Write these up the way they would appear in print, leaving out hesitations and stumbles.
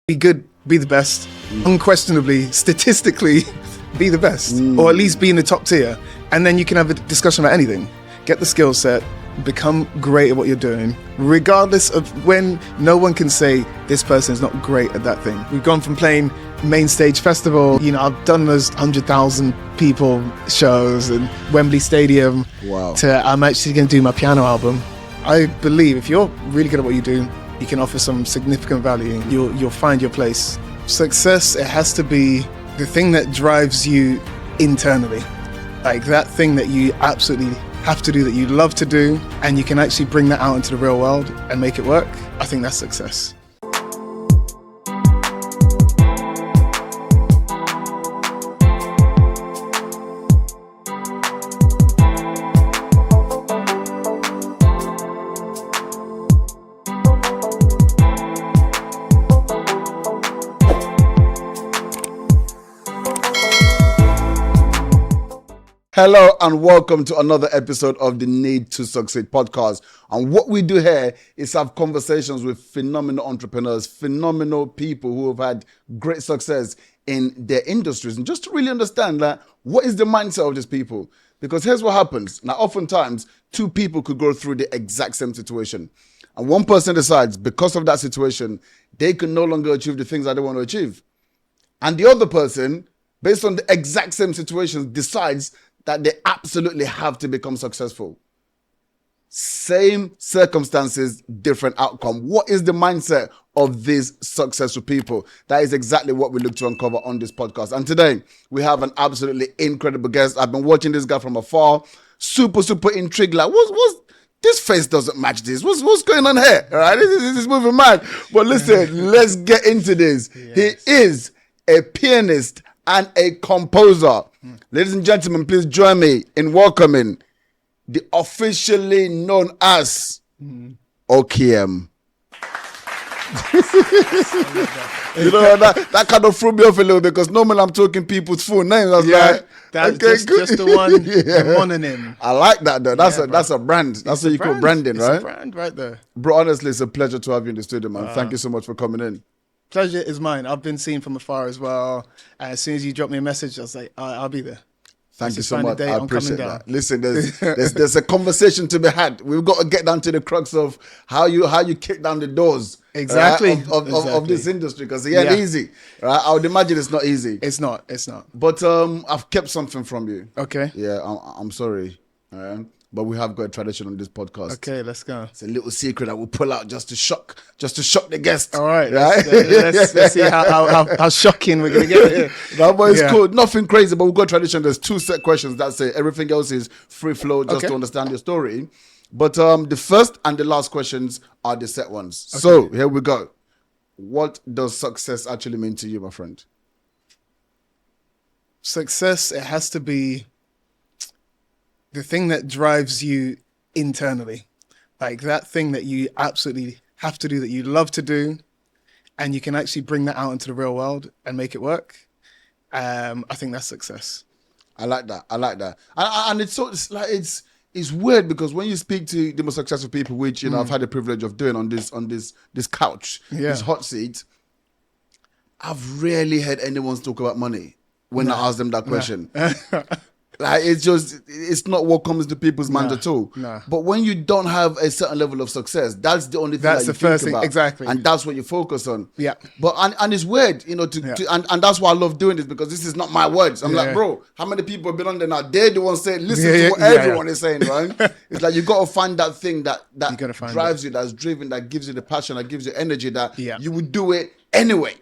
Be good, be the best. Unquestionably, statistically, be the best. Or at least be in the top tier. And then you can have a discussion about anything. Get the skill set, become great at what you're doing, regardless of when no one can say this person is not great at that thing. We've gone from playing main stage festival, I've done those 100,000 people shows and Wembley Stadium. Wow. To I'm actually going to do my piano album. I believe if you're really good at what you do, you can offer some significant value. You'll find your place. Success, it has to be the thing that drives you internally. Like that thing that you absolutely have to do, that you love to do, and you can actually bring that out into the real world and make it work. I think that's success. Hello and welcome to another episode of the Need to Succeed podcast. And what we do here is have conversations with phenomenal entrepreneurs, phenomenal people who have had great success in their industries. And just to really understand that, what is the mindset of these people? Because here's what happens. Now, oftentimes, two people could go through the exact same situation. And one person decides, because of that situation, they can no longer achieve the things that they want to achieve. And the other person, based on the exact same situation, decides that they absolutely have to become successful. Same circumstances, different outcome. What is the mindset of these successful people? That is exactly what we look to uncover on this podcast. And today, we have an absolutely incredible guest. I've been watching this guy from afar. Super intrigued. Like, what's this face doesn't match this. What's going on here? All right, this is moving mad. But listen, let's get into this. Yes. He is a pianist and a composer. Ladies and gentlemen, please join me in welcoming the officially known as Okiem. You know, that kind of threw me off a little bit because normally I'm talking people's full names. I was like, that's okay, just the one, the mononym. I like that though. That's a brand. That's what you call branding, right? It's a brand right there. Bro, honestly, it's a pleasure to have you in the studio, man. Thank you so much for coming in. Pleasure is mine. I've been seen from afar as well. And as soon as you dropped me a message, I was like, I'll be there. Thank you so much. I appreciate that. Listen, there's a conversation to be had. We've got to get down to the crux of how you kick down the doors. Exactly. Of this industry, because it ain't easy. Right? I would imagine it's not easy. It's not. But I've kept something from you. Okay. Yeah, I'm sorry. But we have got a tradition on this podcast. Okay, let's go. It's a little secret that we'll pull out just to shock the guest. All right, let's see how shocking we're gonna get here. That boy is cool. Nothing crazy, but we've got a tradition. There's two set questions. That's it. Everything else is free flow, just to understand your story. But the first and the last questions are the set ones. Okay. So here we go. What does success actually mean to you, my friend? Success, it has to be the thing that drives you internally, like that thing that you absolutely have to do, that you love to do, and you can actually bring that out into the real world and make it work. I think that's success. I like that. And it's weird because when you speak to the most successful people, which I've had the privilege of doing on this couch, this hot seat, I've rarely heard anyone talk about money when I ask them that question. Like it's not what comes to people's minds at all. No. But when you don't have a certain level of success, that's the only thing that's that you the first think thing, about. exactly. And that's what you focus on. Yeah. But and it's weird, and that's why I love doing this, because this is not my words. I'm like, bro, how many people have been on there now? They're the ones saying, listen to what everyone is saying, right? It's like you got to find that thing that drives you, that's driven, that gives you the passion, that gives you energy, that you would do it anyway.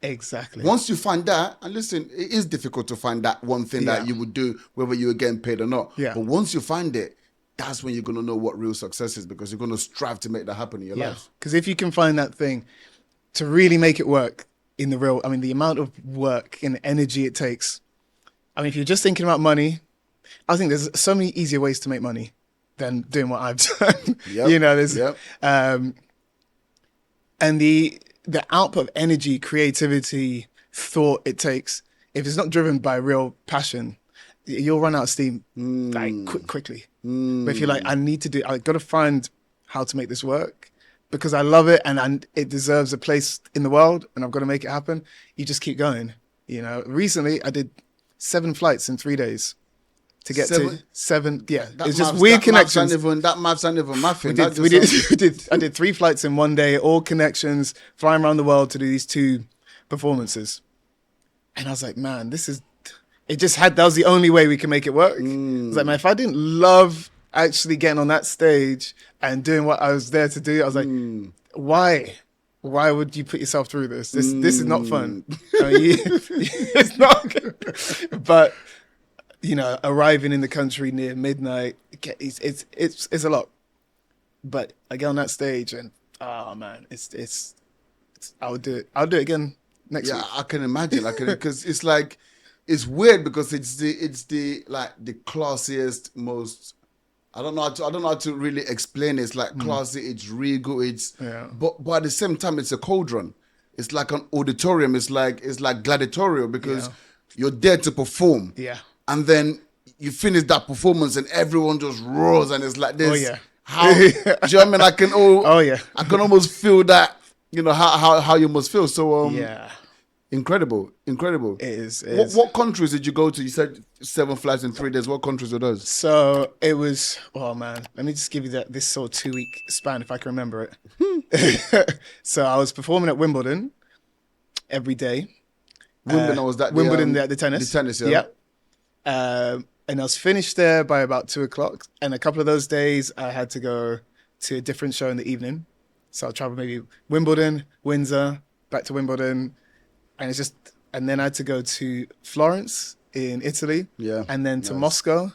Exactly. Once you find that, and listen, it is difficult to find that one thing that you would do, whether you were getting paid or not. Yeah. But once you find it, that's when you're going to know what real success is, because you're going to strive to make that happen in your life. Because if you can find that thing to really make it work in the real, the amount of work and energy it takes. If you're just thinking about money, I think there's so many easier ways to make money than doing what I've done. And the output of energy, creativity, thought it takes, if it's not driven by real passion, you'll run out of steam quickly. But if you're like, I got to find how to make this work, because I love it and it deserves a place in the world and I've got to make it happen, you just keep going. You know, recently I did 7 flights in 3 days to get to 7. Yeah, it's just weird connections. That maths ain't even mathing. I did 3 flights in 1 day, all connections, flying around the world to do these 2 performances. And I was like, man, that was the only way we can make it work. I was like, man, if I didn't love actually getting on that stage and doing what I was there to do, I was like, why? Why would you put yourself through this? This is not fun. I mean, it's not good. But, you know, arriving in the country near midnight, it's a lot. But I get on that stage and, oh man, it's I'll do it again next week. I can imagine. Because it's like, it's weird because it's the classiest, most, I don't know how to really explain it. It's like classy, it's regal, but at the same time it's a cauldron. It's like an auditorium. It's like gladiatorial because you're there to perform. Yeah. And then you finish that performance and everyone just roars and it's like this. Oh yeah. How do you know what I mean? I can almost feel that, you know, how you must feel. So incredible. It is. What countries did you go to? You said 7 flights in 3 days. What countries were those? So it was, oh man, let me just give you this sort of 2-week span if I can remember it. So I was performing at Wimbledon every day. Wimbledon was that Wimbledon, the tennis. The tennis, yeah. And I was finished there by about 2:00. And a couple of those days I had to go to a different show in the evening. So I'll travel maybe Wimbledon, Windsor, back to Wimbledon. And then I had to go to Florence in Italy. Yeah. And then to Moscow.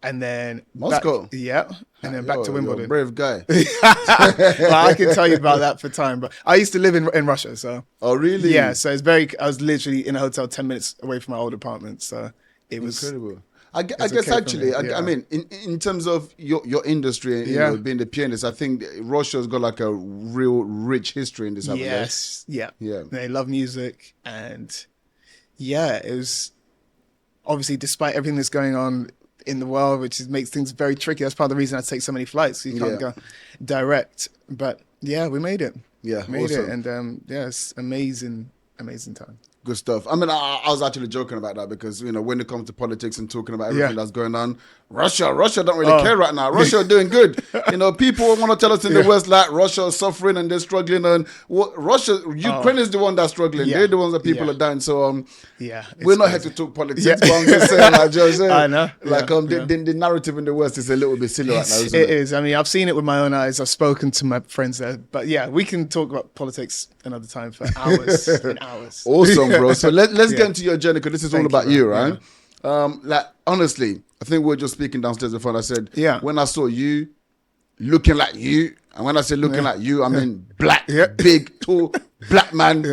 And then Moscow. And then back to Wimbledon. You're a brave guy. Well, I can tell you about that for time, but I used to live in Russia, so. Oh really? Yeah, so I was literally in a hotel 10 minutes away from my old apartment, so it was incredible. I guess actually, I mean, in terms of your industry, you know, being the pianist, I think Russia's got like a real rich history in this. Yes, yeah. They love music, and it was obviously, despite everything that's going on in the world, which makes things very tricky. That's part of the reason I take so many flights. So you can't go direct, but we made it. Yeah, made awesome. it, and it's amazing time. Good stuff. I mean, I was actually joking about that because, you know, when it comes to politics and talking about everything that's going on, Russia don't really care right now. Russia are doing good. You know, people want to tell us in the West like Russia is suffering and they're struggling. And Ukraine is the one that's struggling. They're the ones that people are dying. So, we're not here to talk politics, but I'm just saying, like Joe said, I know. The narrative in the West is a little bit silly right now, isn't it? It is. I mean, I've seen it with my own eyes. I've spoken to my friends there. But we can talk about politics another time for hours and hours. Awesome, bro. So let's get into your journey because this is all about you, right? Like, honestly, I think we were just speaking downstairs before and I said, when I saw you looking like you, and when I say looking like you, I mean black, big, tall, black man,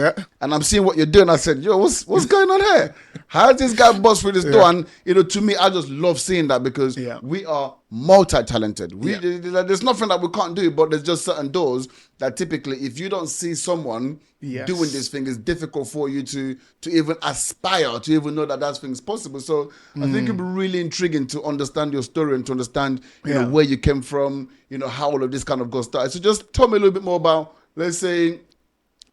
and I'm seeing what you're doing. I said, yo, what's going on here? How does this guy bust through this door? And, you know, to me, I just love seeing that because we are multi-talented. There's nothing that we can't do, but there's just certain doors that typically, if you don't see someone doing this thing, it's difficult for you to even aspire, to even know that thing's possible. So I think it'd be really intriguing to understand your story and to understand, you know, where you came from, you know, how all of this kind of got started. So just tell me a little bit more about, let's say,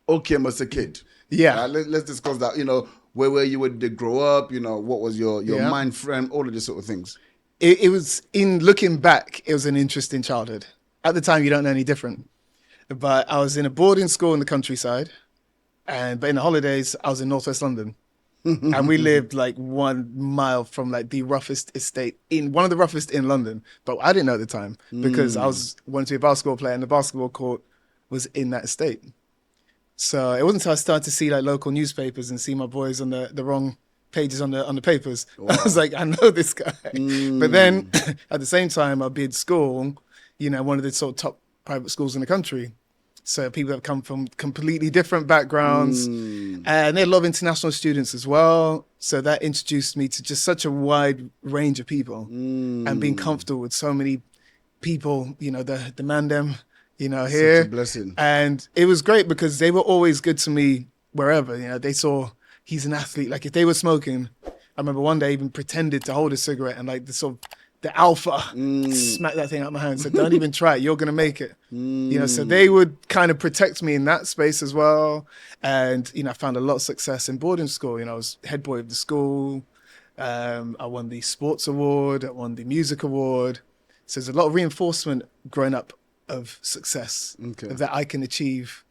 Okiem as a kid. Let's discuss that. You know, where were you? Where did you grow up? You know, what was your mind frame? All of these sort of things. It was, in looking back, it was an interesting childhood. At the time, you don't know any different. But I was in a boarding school in the countryside. But in the holidays, I was in Northwest London. And we lived like 1 mile from like the roughest estate, in one of the roughest in London. But I didn't know at the time because I wanted to be a basketball player and the basketball court was in that estate. So it wasn't until I started to see like local newspapers and see my boys on the wrong pages on the papers. Wow. I was like, I know this guy. But then at the same time, I'd be at school, you know, one of the sort of top private schools in the country. So people have come from completely different backgrounds and they love international students as well. So that introduced me to just such a wide range of people and being comfortable with so many people, you know, the mandem, you know, here. Such a blessing. And it was great because they were always good to me wherever, you know, they saw he's an athlete. Like if they were smoking, I remember one day I even pretended to hold a cigarette and like the sort of the alpha, smack that thing out of my hand. So don't even try it. You're going to make it. You know, so they would kind of protect me in that space as well. And, you know, I found a lot of success in boarding school. You know, I was head boy of the school. I won the sports award. I won the music award. So there's a lot of reinforcement growing up of success that I can achieve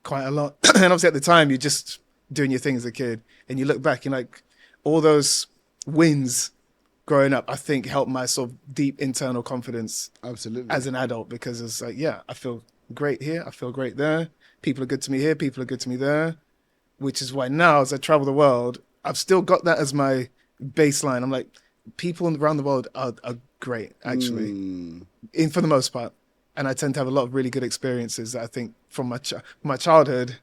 quite a lot. And obviously at the time, you're just doing your thing as a kid. And you look back, and like all those wins growing up, I think helped my sort of deep internal confidence as an adult, because it's like, yeah, I feel great here. I feel great there. People are good to me here. People are good to me there, which is why now as I travel the world, I've still got that as my baseline. I'm like, people around the world are great, actually, for the most part. And I tend to have a lot of really good experiences that I think from my childhood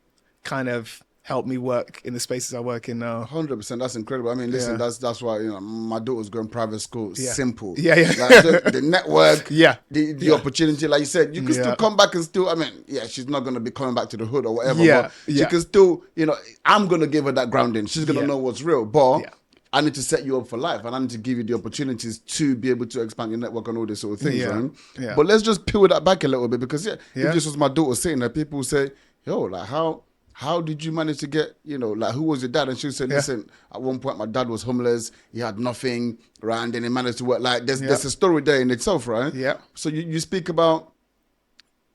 kind of helped me work in the spaces I work in now. 100%. That's incredible. I mean, listen, that's why, you know, my daughter's going private school. Simple. Yeah, yeah. Like the network, the Yeah. opportunity. Like you said, you can still come back and still, I mean, yeah, she's not going to be coming back to the hood or whatever. Yeah, but she can still, you know, I'm going to give her that grounding. She's going to know what's real. But I need to set you up for life, and I need to give you the opportunities to be able to expand your network and all this sort of things, right? Yeah. But let's just peel that back a little bit, because if this was my daughter sitting there, people would say, yo, like how did you manage to get, you know, like, who was your dad? And she would say, listen, at one point my dad was homeless, he had nothing, right? And then he managed to work. Like, there's a story there in itself, right? Yeah. So you speak about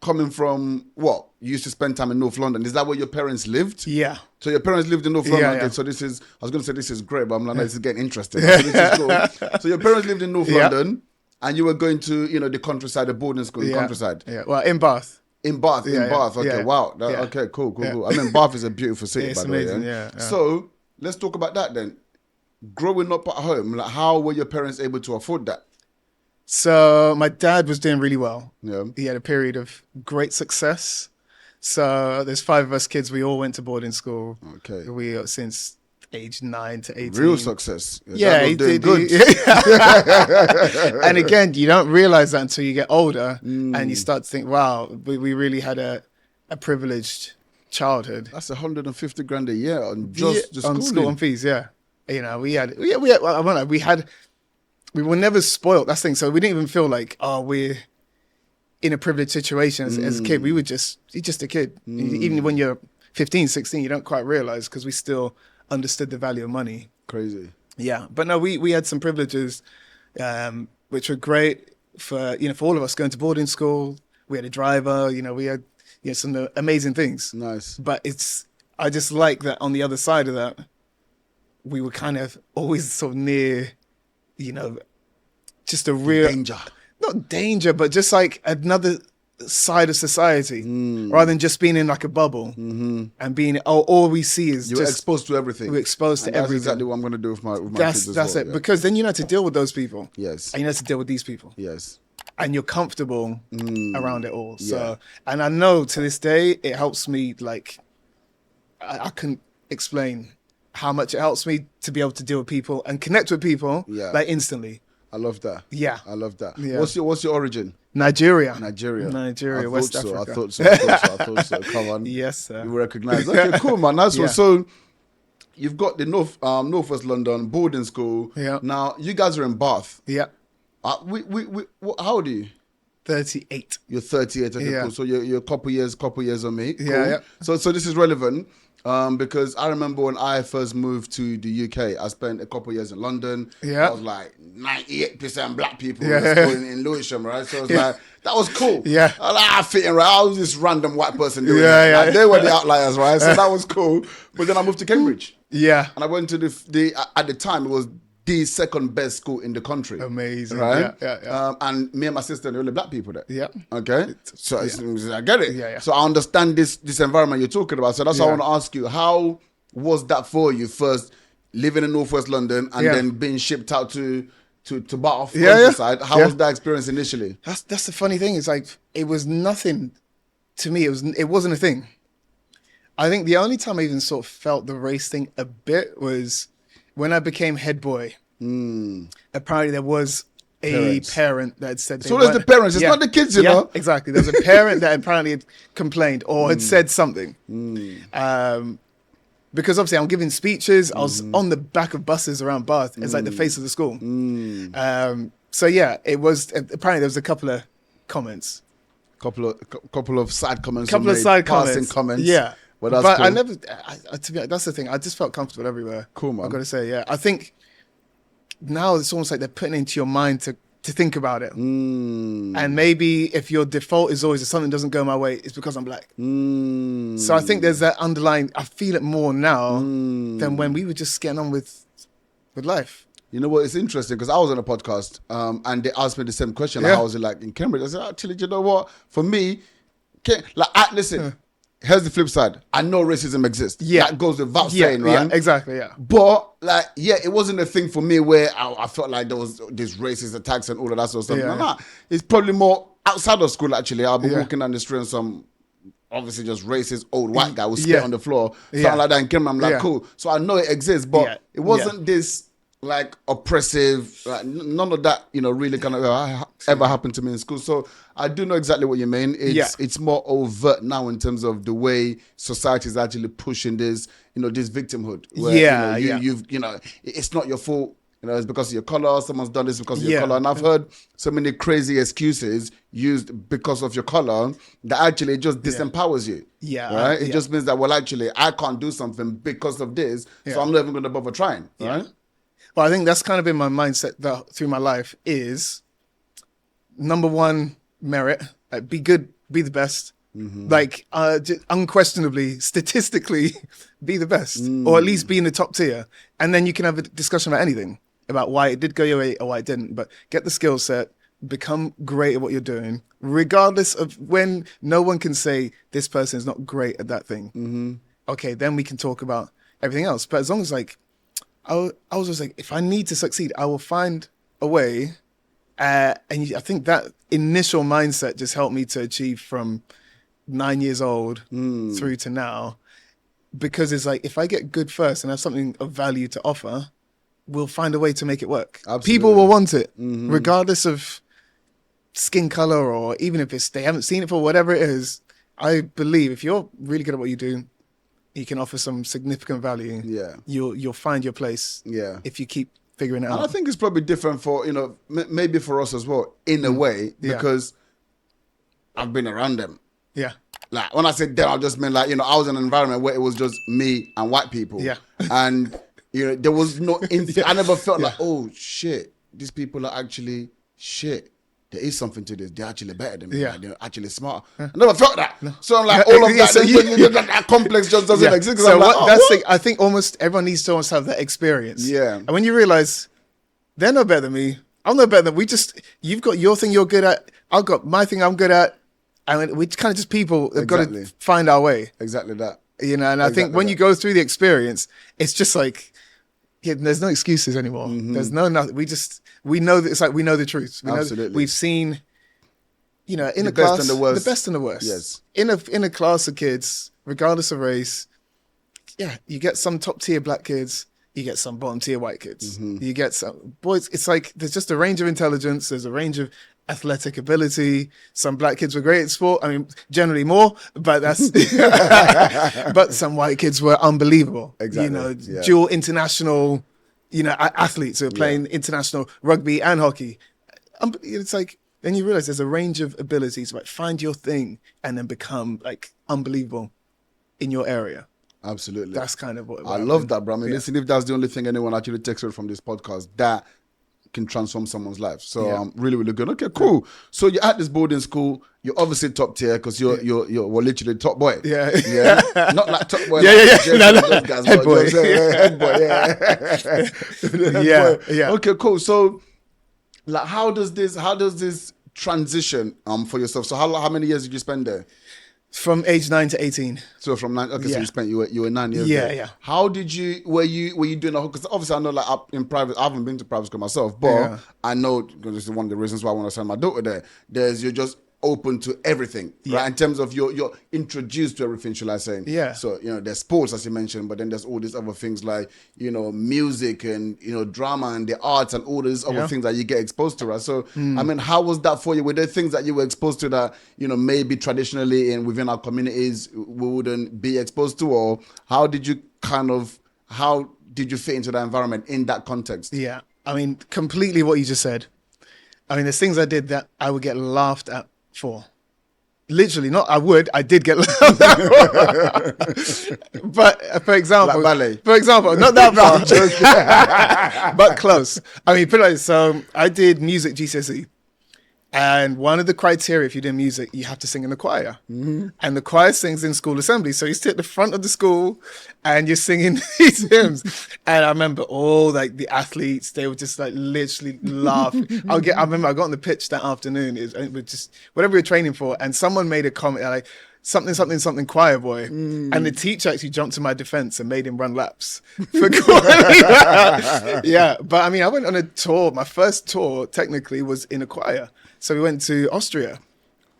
coming from what? You used to spend time in North London. Is that where your parents lived? Yeah. So your parents lived in North London. Okay, so this is, I was going to say this is great, but I'm like, no, this is getting interesting. So this is cool. So your parents lived in North London, and you were going to, you know, the countryside, the boarding school, the countryside. Yeah. Well, in Bath. In Bath. Okay, wow. Okay, cool. I mean, Bath is a beautiful city, by the way. Amazing, yeah. So let's talk about that then. Growing up at home, like, how were your parents able to afford that? So my dad was doing really well. Yeah. He had a period of great success. So there's 5 of us kids. We all went to boarding school. Okay. We since age 9 to 18. Real success. Yeah, he did good. And again, you don't realize that until you get older, and you start to think, wow, we really had a privileged childhood. That's 150 grand a year on just on school and fees. Yeah, you know, we were never spoiled. That's the thing. So we didn't even feel like, oh, we're in a privileged situation as a kid. You're just a kid. Even when you're 15, 16, you don't quite realize, because we still understood the value of money. Crazy. Yeah. But no, we had some privileges, which were great for all of us going to boarding school. We had a driver, we had some amazing things. Nice. But I just like that on the other side of that, we were kind of always sort of near, just a real danger. Not danger, but just like another side of society, rather than just being in like a bubble and being all we see is you're exposed to everything. We're exposed to everything. That's exactly what I'm going to do with my kids as that's well. it. Yeah. Because then you know to deal with those people. Yes. And you know to deal with these people. Yes. And you're comfortable around it all. So, and I know to this day it helps me. Like, I couldn't explain how much it helps me to be able to deal with people and connect with people like instantly. I love that. Yeah. I love that. Yeah. What's your origin? Nigeria, I West Africa. thought so. Come on. Yes, sir. You recognize. Okay, cool, man. Nice one. So you've got the Northwest London boarding school. Yeah. Now you guys are in Bath. Yeah. How old are you? 38. You're 38. Okay, cool. So you're a couple years on me. Cool. Yeah. So this is relevant. Because I remember when I first moved to the UK, I spent a couple of years in London. Yeah. I was like 98% black people in Lewisham, right? So it was like, that was cool. Yeah. I fit in, right? I was this random white person doing it. Yeah. Like, they were the outliers, right? So that was cool. But then I moved to Cambridge. Yeah. And I went to the at the time, it was the second best school in the country. Amazing. Right? Yeah. And me and my sister, there were only black people there. Yeah. Okay. So I get it. Yeah. So I understand this environment you're talking about. So that's why I want to ask you, how was that for you first living in Northwest London and then being shipped out to Bath, countryside? How was that experience initially? That's the funny thing. It's like, it was nothing to me. It wasn't a thing. I think the only time I even sort of felt the race thing a bit was when I became head boy. Apparently there was a parent that had said... So there's the parents, it's not the kids, you know? Exactly. There was a parent that apparently had complained or had said something. Because obviously I'm giving speeches, I was on the back of buses around Bath. It's like the face of the school. So yeah, it was apparently there was a couple of comments, Couple of side comments, couple of side passing comments. Yeah, but that's but cool. I never. To be honest, that's the thing. I just felt comfortable everywhere. Cool, man. I've got to say, yeah. I think now it's almost like they're putting it into your mind to think about it. And maybe if your default is always if something doesn't go my way, it's because I'm black. So I think there's that underlying. I feel it more now than when we were just getting on with life. You know what? It's interesting because I was on a podcast and they asked me the same question. Like, how was it like in Cambridge? I said, actually, you know what? For me, listen, here's the flip side. I know racism exists. Yeah. That goes without saying, right? Yeah, exactly, yeah. But, it wasn't a thing for me where I felt like there was these racist attacks and all of that sort of stuff. Yeah, Nah. It's probably more outside of school, actually. I'll be walking down the street and some obviously just racist old white guy will spit on the floor. Something like that in Cambridge. I'm like, cool. So I know it exists, but it wasn't this like oppressive, like, none of that, really kind of ever happened to me in school. So I do know exactly what you mean. It's more overt now in terms of the way society is actually pushing this, this victimhood. Where, you've it's not your fault. It's because of your color. Someone's done this because of your color. And I've heard so many crazy excuses used because of your color that actually just disempowers you. Yeah. Right? It just means that, well, actually, I can't do something because of this. So I'm not even going to bother trying. Right? Well, I think that's kind of been my mindset through my life is number one, merit. Like, be good, be the best. Like, unquestionably, statistically, be the best. Or at least be in the top tier. And then you can have a discussion about anything, about why it did go your way or why it didn't. But get the skill set, become great at what you're doing, regardless of when no one can say this person is not great at that thing. Okay, then we can talk about everything else. But as long as I was just like, if I need to succeed, I will find a way. And I think that initial mindset just helped me to achieve from 9 years old through to now. Because it's like, if I get good first and have something of value to offer, we'll find a way to make it work. Absolutely. People will want it, regardless of skin color or even if they haven't seen it for whatever it is. I believe if you're really good at what you do, you can offer some significant value. Yeah. You'll find your place. Yeah. If you keep figuring it out. And I think it's probably different for, maybe for us as well, in a way, because I've been around them. Yeah. Like, when I said them, I just meant I was in an environment where it was just me and white people. Yeah. And, there was no, I never felt like, oh, shit, these people are actually shit. There is something to this. They're actually better than me. Like, they're actually smart. I never felt that. No. So I'm like, all of that, so that complex just doesn't exist. So I think almost everyone needs to almost have that experience. Yeah. And when you realize they're no better than me, I'm no better than you've got your thing you're good at, I've got my thing I'm good at, and we kind of just people have got to find our way. Exactly that. And I think when you go through the experience, it's just like, there's no excuses anymore. There's nothing. We know that it's like we know the truth. Absolutely. We've seen, in the a class, best and the worst. The best and the worst. Yes. In a class of kids, regardless of race, you get some top tier black kids, you get some bottom tier white kids. You get some boys. It's like there's just a range of intelligence. There's a range of athletic ability. Some black kids were great at sport. I mean, generally more, but that's. But some white kids were unbelievable. Exactly. Dual international, athletes who are playing international rugby and hockey. It's like then you realize there's a range of abilities. Like find your thing and then become like unbelievable in your area. Absolutely. That's kind of what I love that, bro. I mean, listen, if that's the only thing anyone actually takes away from this podcast, that can transform someone's life. So really, really good. Okay, cool. So you're at this boarding school. You're obviously top tier because you're literally top boy. Yeah. Yeah. Not like top boy. Yeah. No. Those guys, Head boy. Head boy. Yeah. Yeah. Okay, cool. So, like, how does this transition for yourself? So how many years did you spend there? From age 9 to 18. So from 9, okay, so you were 9 years Yeah, there. yeah. How did were you doing the whole, because obviously I know like up in private, I haven't been to private school myself, but I know, because this is one of the reasons why I want to send my daughter there, you're just open to everything, right? In terms of you're introduced to everything, shall I say. Yeah. So, there's sports, as you mentioned, but then there's all these other things like, music and, drama and the arts and all these other things that you get exposed to, right? So, I mean, how was that for you? Were there things that you were exposed to that, maybe traditionally and within our communities we wouldn't be exposed to? Or how did you fit into that environment in that context? Yeah. I mean, completely what you just said. I mean, there's things I did that I would get laughed at for. Literally, I did get laughed at for. But for example, Like ballet. Not that far, but close. I mean, put it like this, so I did music GCSE. And one of the criteria, if you do music, you have to sing in the choir. Mm-hmm. And the choir sings in school assembly. So you sit at the front of the school and you're singing these hymns. And I remember all like the athletes, they would just like literally laugh. I remember I got on the pitch that afternoon. It was just whatever we were training for. And someone made a comment like, something choir boy. And the teacher actually jumped to my defense and made him run laps for calling me that. Yeah. But I mean, I went on a tour. My first tour technically was in a choir. So we went to Austria.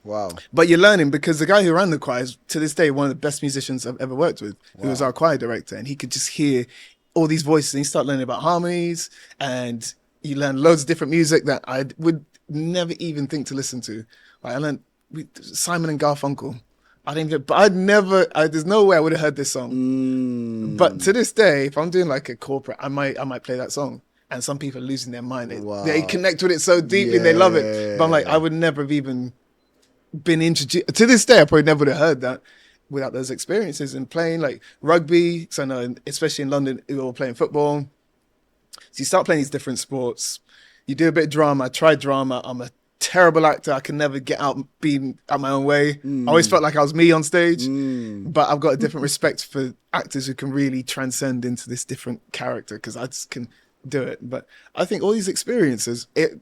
Wow. But you're learning because the guy who ran the choir is to this day one of the best musicians I've ever worked with, who was our choir director. And he could just hear all these voices and you start learning about harmonies and you learn loads of different music that I would never even think to listen to. Like I learned Simon and Garfunkel. There's no way I would have heard this song. But to this day, if I'm doing like a corporate, I might play that song. And some people are losing their mind. They connect with it so deeply and they love it. But I'm like, I would never have even been introduced. To this day, I probably never would have heard that without those experiences. And playing like rugby, so I know, especially in London, we were playing football. So you start playing these different sports. You do a bit of drama. I tried drama. I'm a terrible actor. I can never get out being out my own way. I always felt like I was me on stage. But I've got a different respect for actors who can really transcend into this different character because I just can do it. But I think all these experiences, it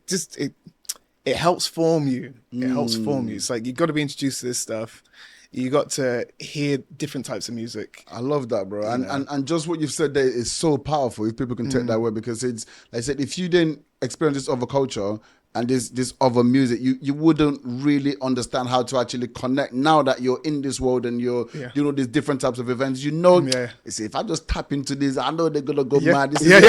helps form you. It helps form you. It's like you've got to be introduced to this stuff. You got to hear different types of music. I love that, bro. And just what you've said there is so powerful if people can take that way, because it's like I said, if you didn't experience this other culture and this other music, you wouldn't really understand how to actually connect. Now that you're in this world and you know these different types of events, you see, if I just tap into this, I know they're gonna go mad. They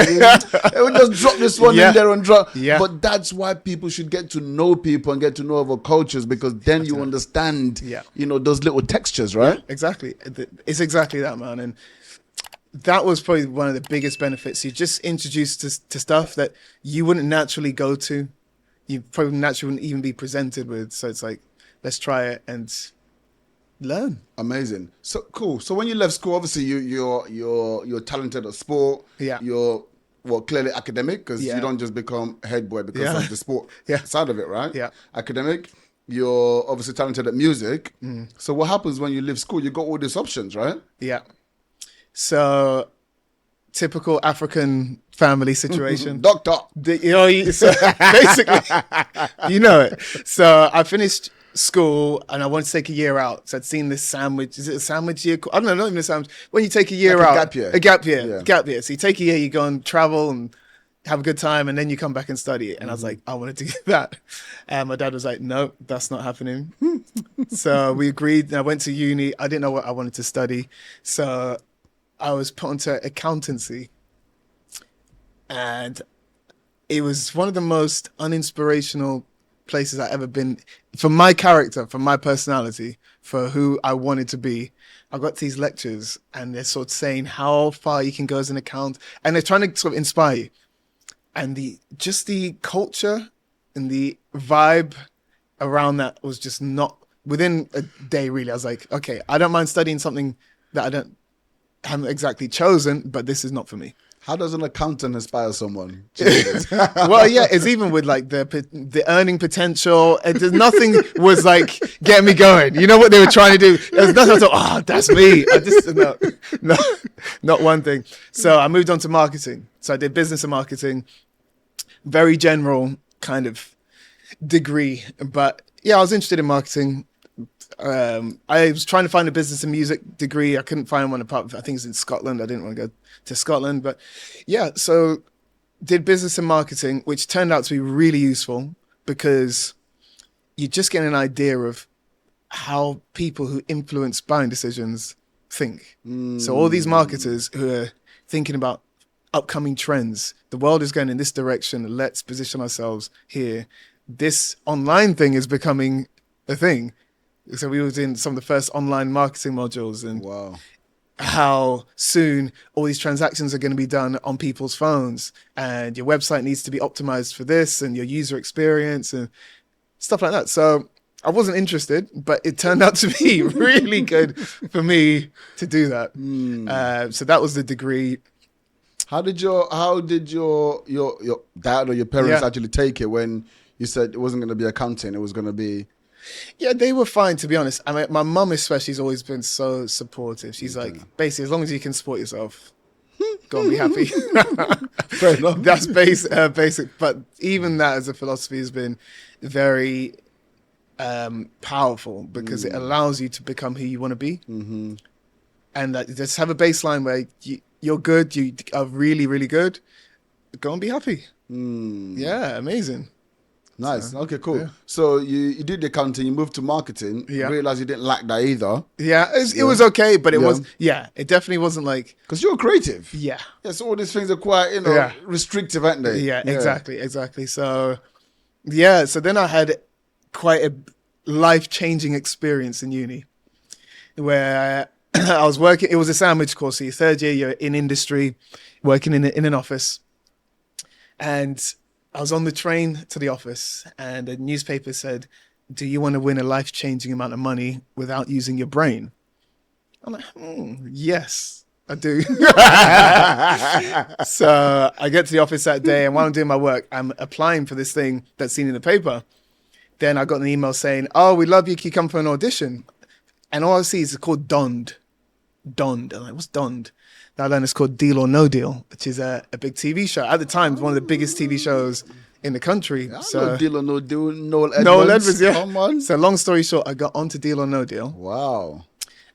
will just drop this one in there and drop. But that's why people should get to know people and get to know other cultures, because then you understand those little textures, right? Exactly. It's exactly that, man. And that was probably one of the biggest benefits. You're just introduced to stuff that you wouldn't naturally go to. You probably naturally wouldn't even be presented with. So it's like, let's try it and learn. Amazing. So cool. So when you left school, obviously you're talented at sport. Yeah. You're clearly academic, because you don't just become head boy because of the sport side of it, right? Yeah. Academic. You're obviously talented at music. So what happens when you leave school? You got all these options, right? Yeah. So typical African family situation. Doctor. So basically, you know it. So I finished school and I wanted to take a year out. So I'd seen this sandwich. Is it a sandwich year? I don't know, not even a sandwich. When you take a year out. A gap year. Gap year. So you take a year, you go and travel and have a good time, and then you come back and study it. And I was like, I wanted to get that. And my dad was like, no, that's not happening. So we agreed. And I went to uni. I didn't know what I wanted to study. So I was put onto accountancy, and it was one of the most uninspirational places I've ever been for my character, for my personality, for who I wanted to be. I got to these lectures and they're sort of saying how far you can go as an accountant, and they're trying to sort of inspire you. And the culture and the vibe around that was just not, within a day really, I was like, okay, I don't mind studying something that haven't exactly chosen, but this is not for me. How does an accountant inspire someone? Well, yeah, it's even with like the earning potential. Nothing was like getting me going. You know what they were trying to do? There's nothing. I thought, that's me. No, not one thing. So I moved on to marketing. So I did business and marketing, very general kind of degree. But yeah, I was interested in marketing. I was trying to find a business and music degree. I couldn't find one apart. I think it's in Scotland. I didn't want to go to Scotland, but yeah. So did business and marketing, which turned out to be really useful because you just get an idea of how people who influence buying decisions think. So all these marketers who are thinking about upcoming trends, the world is going in this direction. Let's position ourselves here. This online thing is becoming a thing. So we was in some of the first online marketing modules, and how soon all these transactions are going to be done on people's phones, and your website needs to be optimized for this, and your user experience and stuff like that. So I wasn't interested, but it turned out to be really good for me to do that. So that was the degree. How did your dad or your parents actually take it when you said it wasn't going to be accounting, it was going to be? Yeah, they were fine, to be honest. I mean, my mum especially has always been so supportive. She's like, basically, as long as you can support yourself, go and be happy. Fair enough. That's basic. But even that as a philosophy has been very powerful, because it allows you to become who you want to be. Mm-hmm. And just have a baseline where you're good, you are really, really good. Go and be happy. Yeah, amazing. Nice. So, okay, cool. Yeah. So you did the accounting, you moved to marketing. Yeah. Realized you didn't like that either. Yeah, it was okay, but it definitely wasn't like. Because you're creative. Yeah. Yeah, so all these things are quite, restrictive, aren't they? Yeah, exactly. So, so then I had quite a life-changing experience in uni where I was working. It was a sandwich course. So your third year, you're in industry, working in an office. And I was on the train to the office, and a newspaper said, "Do you want to win a life-changing amount of money without using your brain?" I'm like, yes, I do. So I get to the office that day, and while I'm doing my work, I'm applying for this thing that's seen in the paper. Then I got an email saying, "Oh, we love you. Can you come for an audition?" And all I see is it's called Donned. Donned. I'm like, what's Donned? Now then, it's called Deal or No Deal, which is a big TV show. At the time, one of the biggest TV shows in the country. So Deal or No Deal, Noel Edmonds. Noel Edmonds, yeah. Come on. So long story short, I got onto Deal or No Deal. Wow.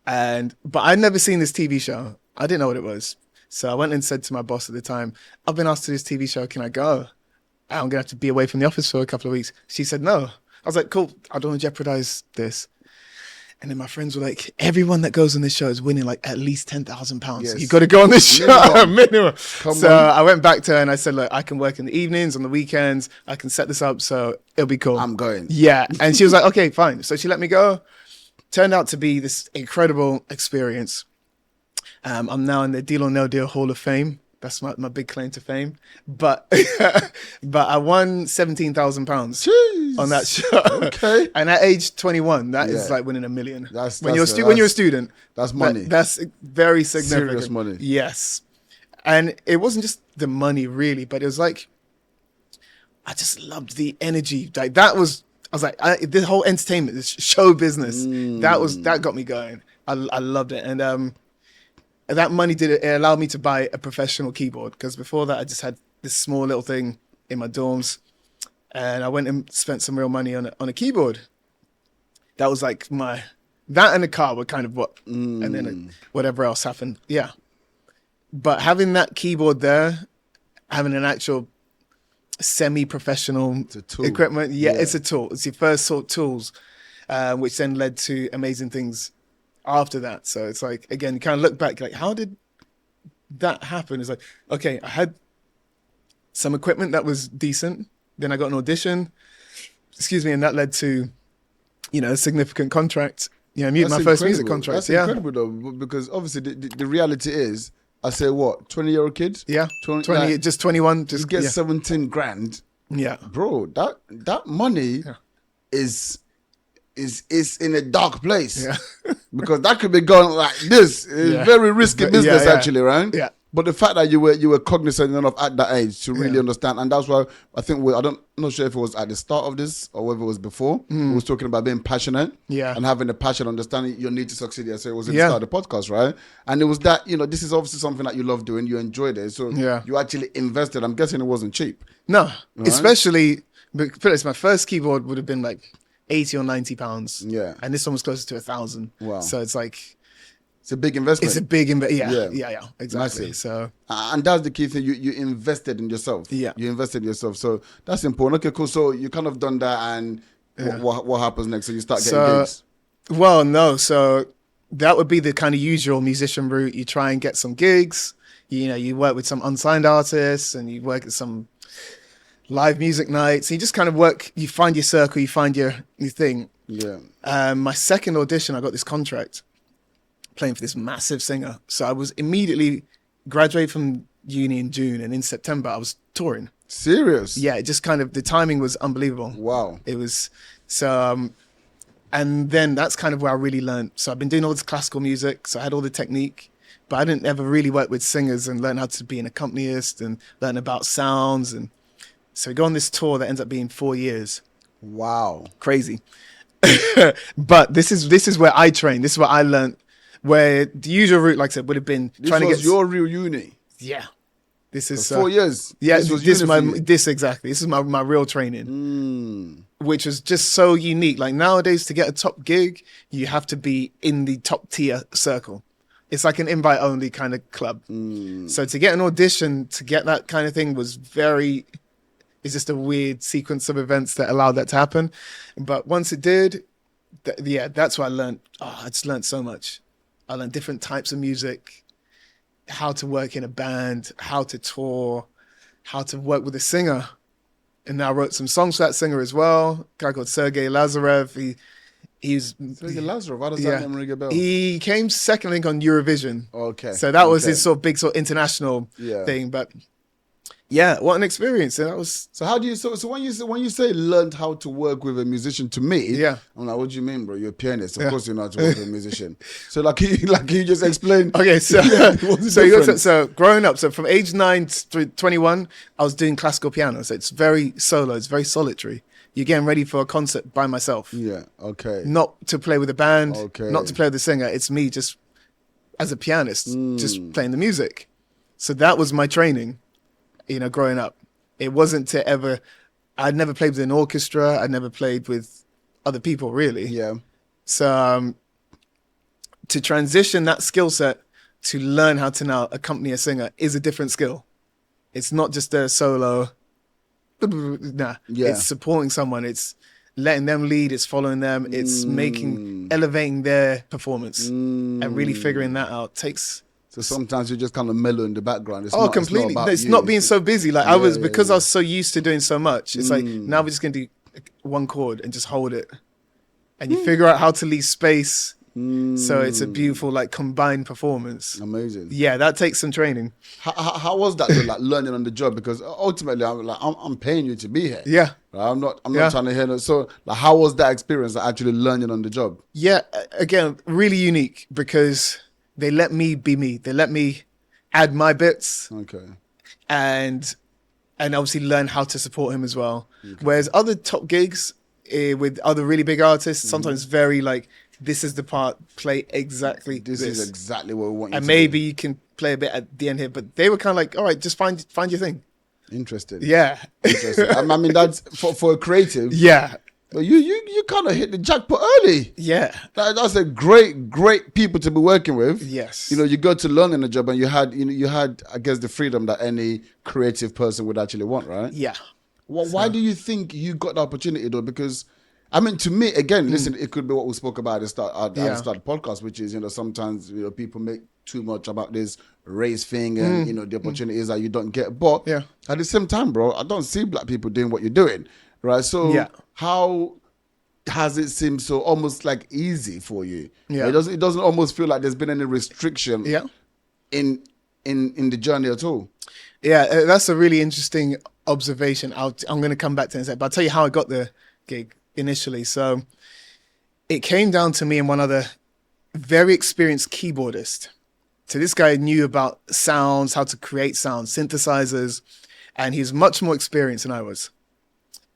But I'd never seen this TV show. I didn't know what it was. So I went and said to my boss at the time, "I've been asked to this TV show. Can I go? I'm going to have to be away from the office for a couple of weeks." She said no. I was like, cool, I don't want to jeopardize this. And then my friends were like, everyone that goes on this show is winning like at least £10,000. Yes. You got to go on this show, minimum. Come So on. I went back to her and I said, look, I can work in the evenings, on the weekends. I can set this up, so it'll be cool. I'm going. Yeah. And she was like, okay, fine. So she let me go. Turned out to be this incredible experience. I'm now in the Deal or No Deal Hall of Fame. That's my big claim to fame. But I won £17,000 on that show. Okay. And at age 21, that is like winning $1 million. When you're a student. That's money. That's very significant. Serious money. Yes. And it wasn't just the money really, but it was like, I just loved the energy. Like I was like, this whole entertainment, this show business, that got me going. I loved it. And that money it allowed me to buy a professional keyboard, because before that I just had this small little thing in my dorms, and I went and spent some real money on a keyboard. That was like that and the car were kind of what, and then whatever else happened. Yeah. But having that keyboard there, having an actual semi-professional equipment, it's a tool. It's your first sort of tools, which then led to amazing things after that. So it's like, again, you kind of look back, like, how did that happen? It's like, okay, I had some equipment that was decent. Then I got an audition, and that led to, a significant contract. My first music contract. That's incredible though, because obviously the reality is, I say what, 20-year-old kid? Yeah, 20, just 21. Just get 17 grand. Yeah. Bro, that money is in a dark place. Yeah. Because that could be going like this. It's very risky business actually, right? Yeah. But the fact that you were cognizant enough at that age to really understand, and that's why I think I'm not sure if it was at the start of this or whether it was before. We was talking about being passionate, and having the passion, understanding your need to succeed. So it was at the start of the podcast, right? And it was that this is obviously something that you love doing, you enjoyed it, so you actually invested. I'm guessing it wasn't cheap. No, right? Especially my first keyboard would have been like £80 or £90. Yeah, and this one was closer to 1,000. Wow. So it's like, it's a big investment. It's a big investment. Yeah, exactly. Massive. So, and that's the key thing. You invested in yourself. Yeah, you invested in yourself. So that's important. Okay, cool. So you kind of done that, and what happens next? So you start getting gigs. Well, no. So that would be the kind of usual musician route. You try and get some gigs. You work with some unsigned artists, and you work at some live music nights. You just kind of work. You find your circle. You find your thing. Yeah. My second audition, I got this contract. playing for this massive singer. So I was immediately graduated from uni in June, and in September I was touring. Serious? Yeah, it just kind of, the timing was unbelievable. Wow. It was, so, and then that's kind of where I really learned. So I've been doing all this classical music, so I had all the technique, but I didn't ever really work with singers and learn how to be an accompanist and learn about sounds. And so we go on this tour that ends up being 4 years. Wow. Crazy. But this is where I trained. This is what I learned, where the usual route, like I said, would have been This trying to was get your real uni. Yeah. This is 4 years. Yeah, This was this uni my for you. this exactly. This is my real training, which was just so unique. Like nowadays, to get a top gig, you have to be in the top tier circle. It's like an invite only kind of club. So to get an audition, to get that kind of thing was very. It's just a weird sequence of events that allowed that to happen. But once it did, that's what I learned. Oh, I just learned so much. I learned different types of music, how to work in a band, how to tour, how to work with a singer. And I wrote some songs for that singer as well. A guy called Sergei Lazarev. He's Sergei Lazarev, how does that name ring a bell? He came second, I think, on Eurovision. Okay. So that was his sort of big sort of international thing. But yeah, what an experience. And that was. So how do you so when you say learned how to work with a musician, to me, I'm like, what do you mean, bro? You're a pianist. Of course you know how to work with a musician. So like you just explained. Okay, so difference? so growing up, so from age 9 to 21, I was doing classical piano. So it's very solo, it's very solitary. You're getting ready for a concert by myself. Yeah, okay. Not to play with a band, Okay. not to play with a singer. It's me just as a pianist, just playing the music. So that was my training. Growing up, it wasn't to ever, I'd never played with an orchestra. I'd never played with other people really. Yeah. So to transition that skill set to learn how to now accompany a singer is a different skill. It's not just a solo. Nah, it's supporting someone. It's letting them lead. It's following them. It's elevating their performance and really figuring that out takes. So sometimes you're just kind of mellow in the background. It's Completely. It's not being so busy. Like I was so used to doing so much. It's like now we're just gonna do one chord and just hold it, and you figure out how to leave space. So it's a beautiful like combined performance. Amazing. Yeah, that takes some training. How was that though, like learning on the job? Because ultimately I'm paying you to be here. Yeah. Right? I'm not trying to hear that. So like, how was that experience, like, actually learning on the job? Yeah, again, really unique because they let me be me. They let me add my bits. Okay. And obviously learn how to support him as well. Okay. Whereas other top gigs with other really big artists, sometimes very like, this is the part, play exactly this. This is exactly what we want you and to maybe do. you can play a bit at the end here. But they were kind of like, all right, just find your thing. Interesting. Yeah. Interesting. I mean, that's for a creative. Yeah. But you kind of hit the jackpot early. Yeah. That's a great people to be working with. Yes. You go to learn in a job and you had, I guess, the freedom that any creative person would actually want, right? Yeah. Why do you think you got the opportunity though? Because, I mean, to me, again, listen, it could be what we spoke about at the start of the podcast, which is, sometimes, people make too much about this race thing and, the opportunities that you don't get. But at the same time, bro, I don't see black people doing what you're doing. Right. So how has it seemed so almost like easy for you? Yeah. It doesn't almost feel like there's been any restriction in the journey at all. Yeah, that's a really interesting observation. I'm going to come back to it in a second, but I'll tell you how I got the gig initially. So it came down to me and one other very experienced keyboardist. So this guy knew about sounds, how to create sounds, synthesizers, and he's much more experienced than I was.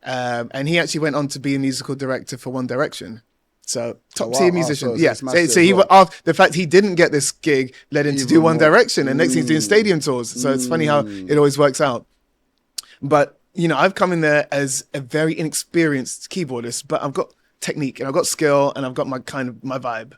And he actually went on to be a musical director for One Direction. So top tier musician. So he the fact he didn't get this gig led him to do One Direction, and next thing he's doing stadium tours. So it's funny how it always works out. But I've come in there as a very inexperienced keyboardist, but I've got technique and I've got skill and I've got my vibe.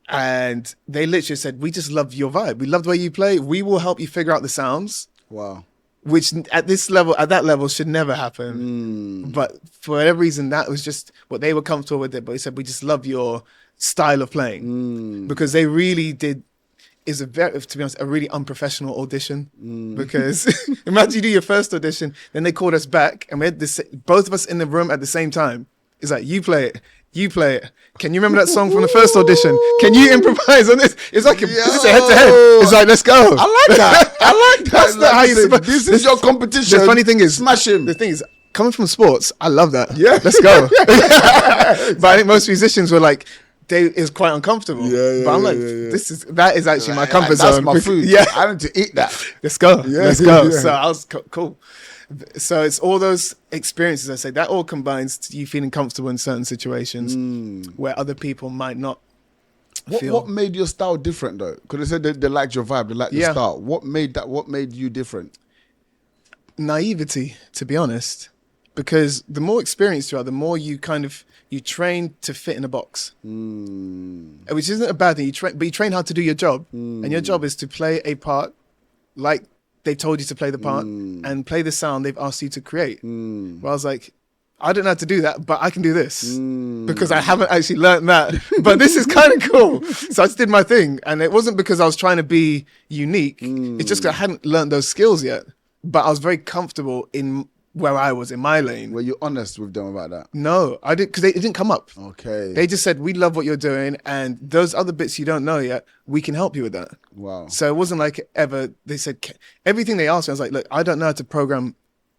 And they literally said, "We just love your vibe. We love the way you play. We will help you figure out the sounds." Wow. Which at that level should never happen. But for whatever reason, that was just what they were comfortable with it. But he said, "We just love your style of playing." Because they really did, to be honest, a really unprofessional audition. Because imagine you do your first audition, then they called us back and we had both of us in the room at the same time. It's like, you play it. You play it. Can you remember that song from the first audition? Can you improvise on this? It's like this is a head-to-head. It's like, let's go. I like that. I like that. That's not how you supposed. This is your competition. The funny thing is, smash him. The thing is, coming from sports, I love that. Yeah. Let's go. But I think most musicians were like, it's quite uncomfortable. Yeah, but I'm like, that is actually my comfort zone. That's my food. Yeah. I need to eat that. Let's go. Yeah, Let's go. yeah. So I was cool. So it's all those experiences, I say, that all combines to you feeling comfortable in certain situations where other people might not feel. What made your style different though? Because they said they liked your vibe, they liked your style. What made you different? Naivety, to be honest. Because the more experienced you are, the more you train to fit in a box. Which isn't a bad thing, but you train how to do your job. And your job is to play a part like they've told you to play the part and play the sound they've asked you to create. Well, I was like, I don't know how to do that, but I can do this because I haven't actually learned that. But this is kind of cool. So I just did my thing. And it wasn't because I was trying to be unique. It's just because I hadn't learned those skills yet. But I was very comfortable in where I was in my lane. Were you honest with them about that? No, I didn't, because it didn't come up. Okay. They just said, we love what you're doing, and those other bits you don't know yet, we can help you with that. Wow. So it wasn't like ever, they said, everything they asked me, I was like, look, I don't know how to program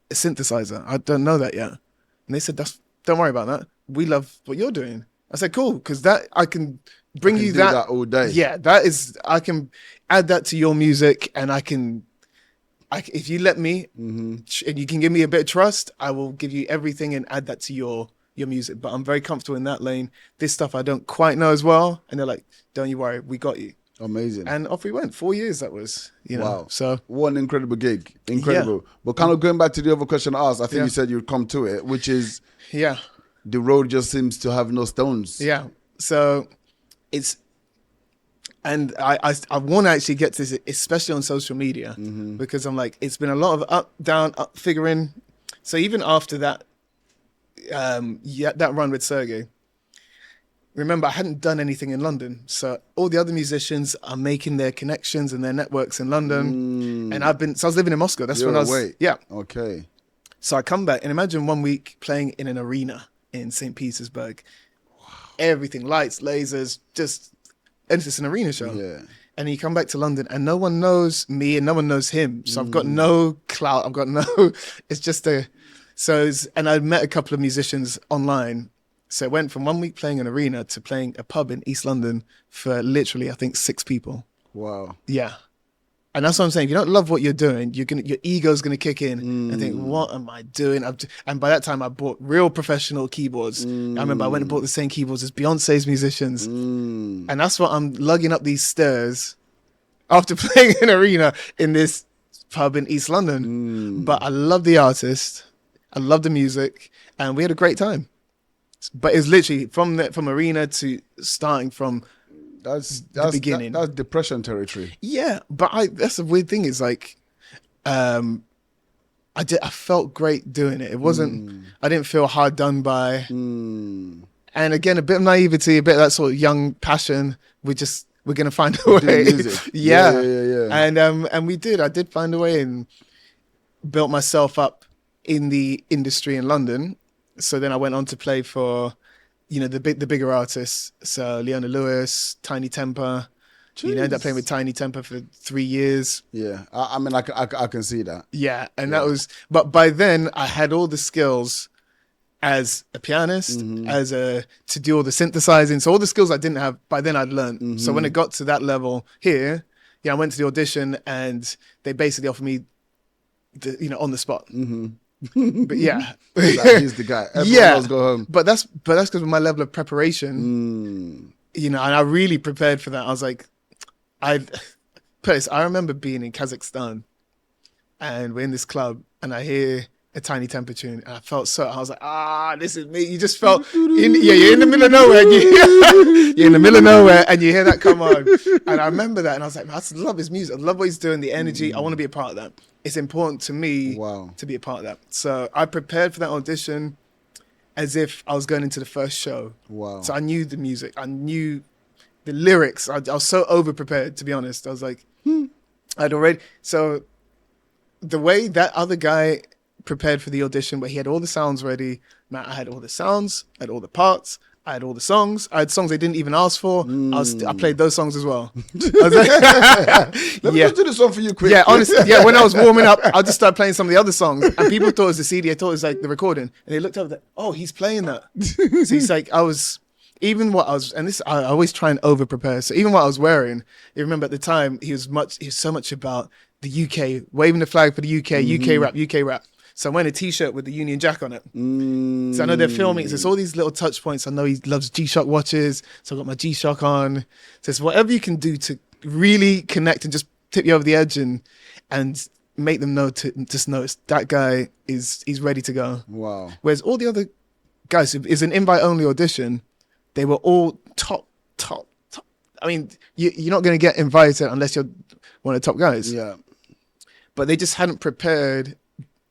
a synthesizer. I don't know that yet. And they said, don't worry about that. We love what you're doing. I said, cool, because that, I can bring you that all day. Yeah, I can add that to your music, and if you let me, and you can give me a bit of trust, I will give you everything and add that to your music. But I'm very comfortable in that lane. This stuff I don't quite know as well. And they're like, don't you worry, we got you. Amazing. And off we went. 4 years that was, Wow. So what an incredible gig. Incredible. Yeah. But kind of going back to the other question I asked, I think you said you'd come to it, which is the road just seems to have no stones. Yeah. So it's, and I want to actually get to this, especially on social media, because I'm like, it's been a lot of up, down, up, figuring. So even after that, that run with Sergey, remember, I hadn't done anything in London. So all the other musicians are making their connections and their networks in London. And I was living in Moscow. That's when I was, Okay. So I come back and imagine 1 week playing in an arena in St. Petersburg. Wow. Everything, lights, lasers, and it's an arena show. Yeah. And you come back to London and no one knows me and no one knows him. So I've got no clout. I've got it's just and I met a couple of musicians online. So it went from 1 week playing an arena to playing a pub in East London for literally, I think, 6 people. Wow. Yeah. And that's what I'm saying. If you don't love what you're doing, your ego's going to kick in and think, what am I doing? And by that time, I bought real professional keyboards. I remember I went and bought the same keyboards as Beyonce's musicians. And that's what I'm lugging up these stairs after playing an arena in this pub in East London. But I love the artist. I love the music. And we had a great time. But it's literally from arena to starting from the beginning. That's depression territory. Yeah, but that's the weird thing is like, I felt great doing it. It wasn't, I didn't feel hard done by. And again, a bit of naivety, a bit of that sort of young passion. We're going to find a way. Yeah. And we did. I did find a way and built myself up in the industry in London. So then I went on to play for, the bigger artists. So Leona Lewis, Tinie Tempah. Ended up playing with Tinie Tempah for 3 years. Yeah, I mean, I can see that. Yeah, and that was, but by then I had all the skills as a pianist, to do all the synthesizing. So all the skills I didn't have, by then I'd learned. So when it got to that level here, I went to the audition and they basically offered me, on the spot. But yeah, he's the guy. Everyone else go home. But that's because of my level of preparation. And I really prepared for that. I was like, I remember being in Kazakhstan, and we're in this club, and I hear a Tinie Tempah tune, and I was like, this is me. You just felt, you're in the middle of nowhere, and you hear that come on, and I remember that, and I was like, I love his music. I love what he's doing, the energy. I want to be a part of that. It's important to me to be a part of that. So I prepared for that audition as if I was going into the first show. Wow. So I knew the music. I knew the lyrics. I was so over-prepared, to be honest. I was like, I'd already... So the way that other guy prepared for the audition, where he had all the sounds ready, Matt, I had all the sounds, I had all the parts, I had all the songs. I had songs they didn't even ask for. I played those songs as well. I was Let me just do this one for you quick. Yeah, honestly, yeah. When I was warming up, I'll just start playing some of the other songs, and people thought it was the CD. I thought it was like the recording, and they looked over there. Oh, he's playing that. So it's like even what I was, and this I always try and over prepare. So even what I was wearing, you remember at the time he was so much about the UK, waving the flag for the UK, UK rap. So I'm wearing a T-shirt with the Union Jack on it. So I know they're filming. So it's all these little touch points. I know he loves G-Shock watches. So I've got my G-Shock on. So it's whatever you can do to really connect and just tip you over the edge and make them know to just notice that guy he's ready to go. Wow. Whereas all the other guys, it's an invite-only audition. They were all top. I mean, you're not going to get invited unless you're one of the top guys. Yeah. But they just hadn't prepared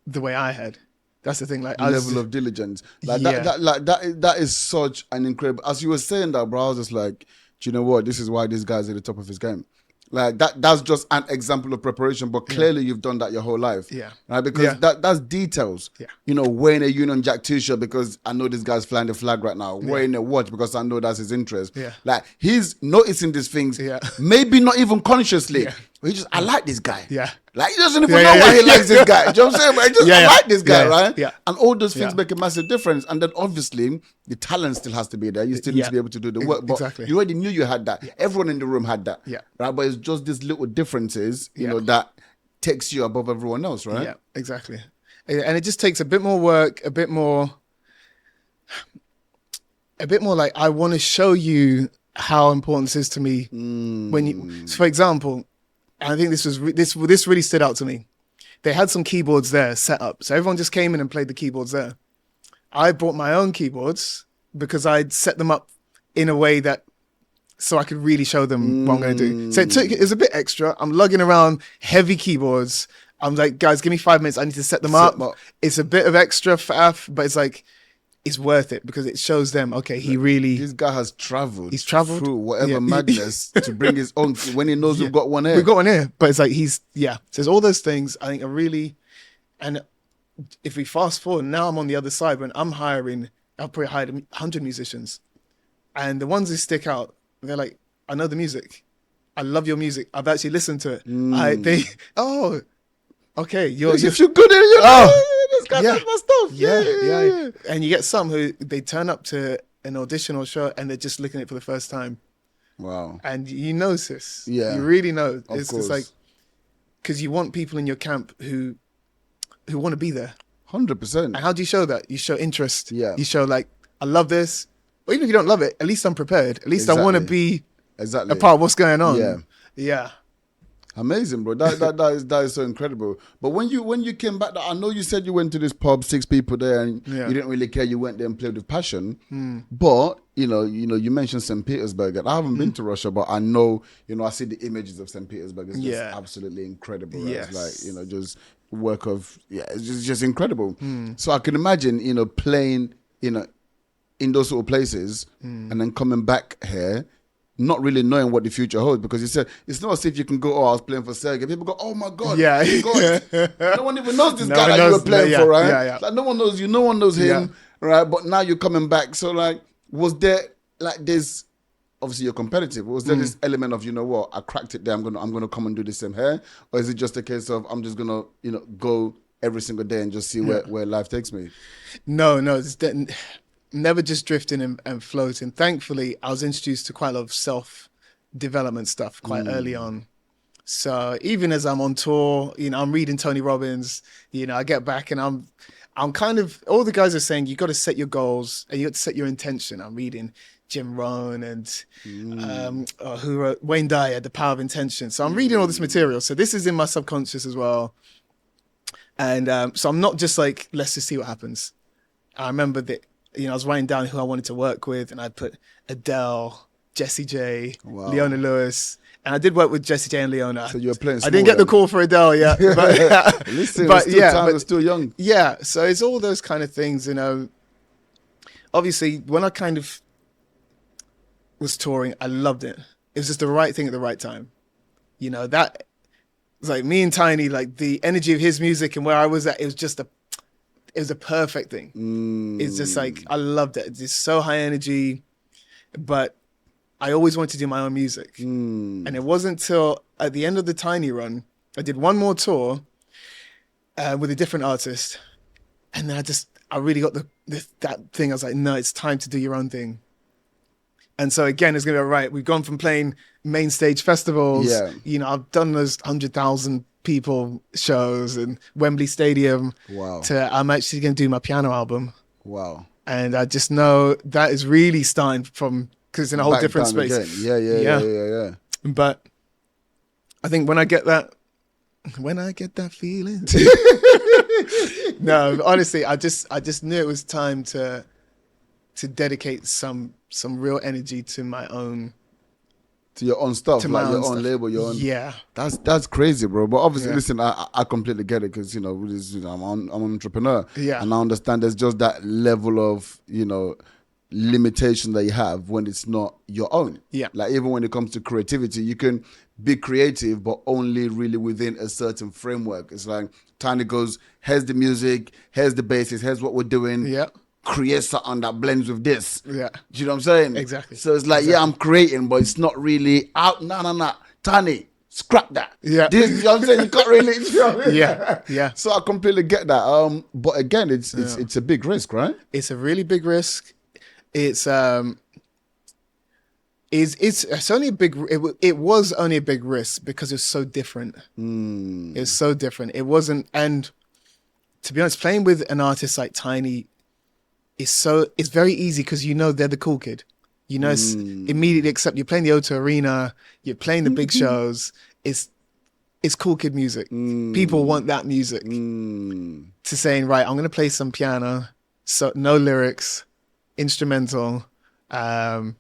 the way I had. That's the thing. Like level of diligence. Like Yeah. that is such an incredible. As you were saying that, bro, I was just like, do you know what? This is why this guy's at the top of his game. Like that's just an example of preparation, but clearly you've done that your whole life. Yeah. Right? Because that's details. Yeah. You know, wearing a Union Jack T-shirt because I know this guy's flying the flag right now. Wearing a watch because I know that's his interest. Yeah. Like he's noticing these things, Yeah. maybe not even consciously. Yeah. But he just, I like this guy. Yeah. Like he doesn't even Yeah, know yeah, why yeah. he likes this guy. Do you know what I'm saying? But he just, I like this guy, Yeah, right? yeah. And all those things Yeah. make a massive difference. And then obviously the talent still has to be there. You still need Yeah. to be able to do the work. But Exactly. you already knew you had that. Everyone in the room had that. Yeah. Right. But it's just these little differences, you Yeah. know, that takes you above everyone else, right? Yeah, exactly. And it just takes a bit more work, a bit more like, I want to show you how important this is to me. When you, so for example, and I think this really stood out to me. They had some keyboards there set up. So everyone just came in and played the keyboards there. I brought my own keyboards because I'd set them up in a way that so I could really show them what I'm going to do. So it was a bit extra. I'm lugging around heavy keyboards. I'm like, guys, give me 5 minutes. I need to set them up. It's a bit of extra faff, but it's like, it's worth it because it shows them, okay, he really... This guy has traveled. He's traveled through whatever madness to bring his own, when he knows we've got one here. We've got one here. But it's like, So there's all those things I think are really... And if we fast forward, now I'm on the other side when I'm hiring, I've probably hired 100 musicians. And the ones who stick out, they're like, I know the music. I love your music. I've actually listened to it. Okay. You're good at it. This guy knows my stuff. Yeah. And you get some who they turn up to an audition or show and they're just looking at it for the first time. Wow. And you know this. Yeah. You really know. Of It's course. like, because you want people in your camp who want to be there. 100%. And how do you show that? You show interest. Yeah. You show like, I love this. Or even if you don't love it, at least I'm prepared. At least I want to be a part of what's going on. Yeah. Yeah. Amazing, bro. That is so incredible. But when you came back, I know you said you went to this pub, 6 people there, and you didn't really care. You went there and played with passion. But you mentioned St. Petersburg, and I haven't been to Russia, but I know, I see the images of St. Petersburg. It's just absolutely incredible. Right? Yes. It's like just work of it's just incredible. So I can imagine playing in those sort of places and then coming back here, not really knowing what the future holds, because you said it's not as if you can go, I was playing for Sergey. People go, oh my God. Yeah. God. No one even knows this No guy one that you knows. were playing for, right? Yeah. Like no one knows you, no one knows him, right? But now you're coming back. So like, was there like this, obviously you're competitive, was there this element of, I cracked it there, I'm gonna come and do the same here? Or is it just a case of I'm just gonna, go every single day and just see where life takes me? No, it's never just drifting and floating. Thankfully, I was introduced to quite a lot of self-development stuff quite early on. So even as I'm on tour, I'm reading Tony Robbins, I get back and I'm kind of, all the guys are saying, you got to set your goals and you got to set your intention. I'm reading Jim Rohn and who wrote Wayne Dyer, The Power of Intention. So I'm reading all this material. So this is in my subconscious as well. And so I'm not just like, let's just see what happens. I remember that, I was writing down who I wanted to work with, and I'd put Adele, Jessie J, Leona Lewis. And I did work with Jessie J and Leona. So you were playing small. I didn't get the call for Adele yet. But, listen, we're still young. Yeah, so it's all those kind of things, Obviously, when I kind of was touring, I loved it. It was just the right thing at the right time. That was like me and Tinie, like the energy of his music and where I was at, it was just it was a perfect thing. It's just like, I loved it. It's just so high energy, but I always wanted to do my own music. And it wasn't till at the end of the Tinie run, I did one more tour with a different artist. And then I really got that thing. I was like, no, it's time to do your own thing. And so again, it's going to be all right. We've gone from playing main stage festivals. Yeah. You know, I've done those 100,000 people shows and Wembley Stadium. Wow. To I'm actually going to do my piano album. Wow. And I just know that is really starting from, because it's in a whole Back different down space. again. Yeah. But I think when I get that feeling, no, honestly, I just knew it was time to dedicate some real energy to my own, to your own stuff, to my like your own own stuff. label, your own. Yeah. That's crazy, bro. But obviously, Yeah. listen, I completely get it because, you know, I'm an entrepreneur. Yeah. And I understand there's just that level of, you know, limitation that you have when it's not your own. Yeah. Like even when it comes to creativity, you can be creative, but only really within a certain framework. It's like Tinie goes, here's the music, here's the basis, here's what we're doing. Yeah. Create something that blends with this. Yeah. Do you know what I'm saying? Exactly. So it's like, yeah, I'm creating, but it's not really out. No. Tinie, scrap that. Yeah. This, you know what I'm saying? You can't really. You know what I mean? Yeah. So I completely get that. But again, it's a big risk, right? It's a really big risk. It's only a big. It was only a big risk because it's so different. It's so different. It wasn't, and to be honest, playing with an artist like Tinie it's very easy because you know they're the cool kid. You know, it's immediately accept. You're playing the O2 Arena. You're playing the big shows. It's cool kid music. People want that music. To saying, right, I'm going to play some piano, so no lyrics, instrumental, and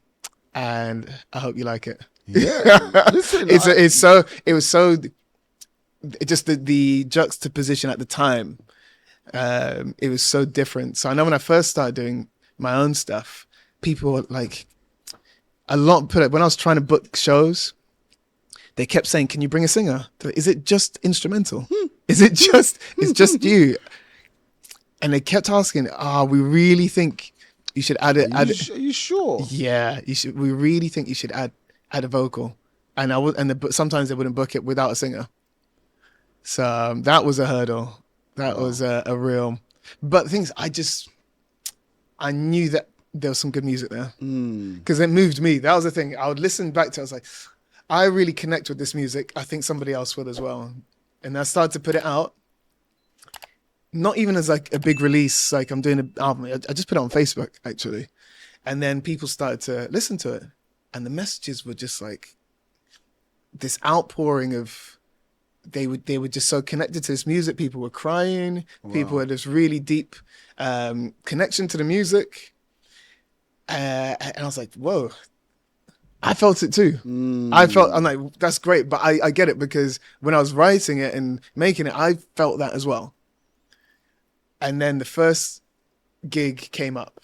I hope you like it. Yeah. Listen, it was so just the juxtaposition at the time. It was so different. So I know when I first started doing my own stuff, people were like, when I was trying to book shows, they kept saying, can you bring a singer? Is it just instrumental? It's just you? And they kept asking, we really think you should add it. Are you sure? Yeah, you should. We really think you should add a vocal. And sometimes they wouldn't book it without a singer. So that was a hurdle. That was a real, but the thing is, I knew that there was some good music there because it moved me. That was the thing. I would listen back to it. I was like, I really connect with this music. I think somebody else will as well. And I started to put it out, not even as like a big release, like I'm doing an album. I just put it on Facebook actually. And then people started to listen to it. And the messages were just like this outpouring of, they were just so connected to this music. People were crying. Wow. People had this really deep connection to the music. And I was like, whoa, I felt it too. I'm like, that's great. But I get it because when I was writing it and making it, I felt that as well. And then the first gig came up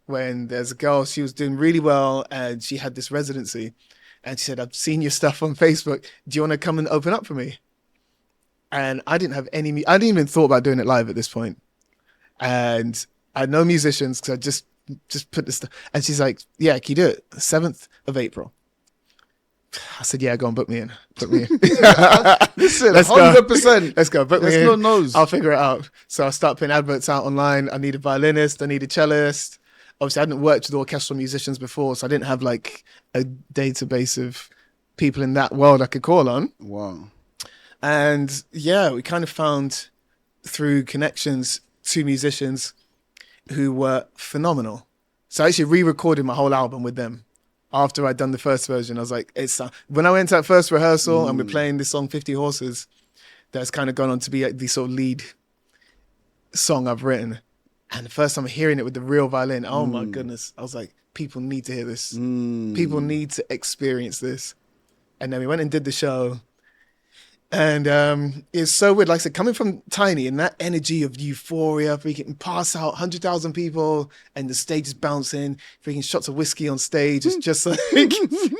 when there's a girl, she was doing really well and she had this residency. And she said, I've seen your stuff on Facebook. Do you want to come and open up for me? And I didn't even thought about doing it live at this point. And I had no musicians because I just put this stuff. And she's like, yeah, can you do it? 7th of April. I said, yeah, go and book me in. Listen, let's 100%. Go. Let's go. Book me in. No nose. I'll figure it out. So I start putting adverts out online. I need a violinist. I need a cellist. Obviously, I hadn't worked with orchestral musicians before, so I didn't have like a database of people in that world I could call on. Wow. And yeah, we kind of found through connections 2 musicians who were phenomenal. So I actually re-recorded my whole album with them. After I'd done the first version, I was like, when I went to that first rehearsal and we're playing this song 50 Horses, that's kind of gone on to be the sort of lead song I've written. And the first time hearing it with the real violin, oh my goodness, I was like, people need to hear this. People need to experience this. And then we went and did the show. And it's so weird. Like I said, coming from Tinie and that energy of euphoria, freaking pass out 100,000 people and the stage is bouncing, freaking shots of whiskey on stage. It's just like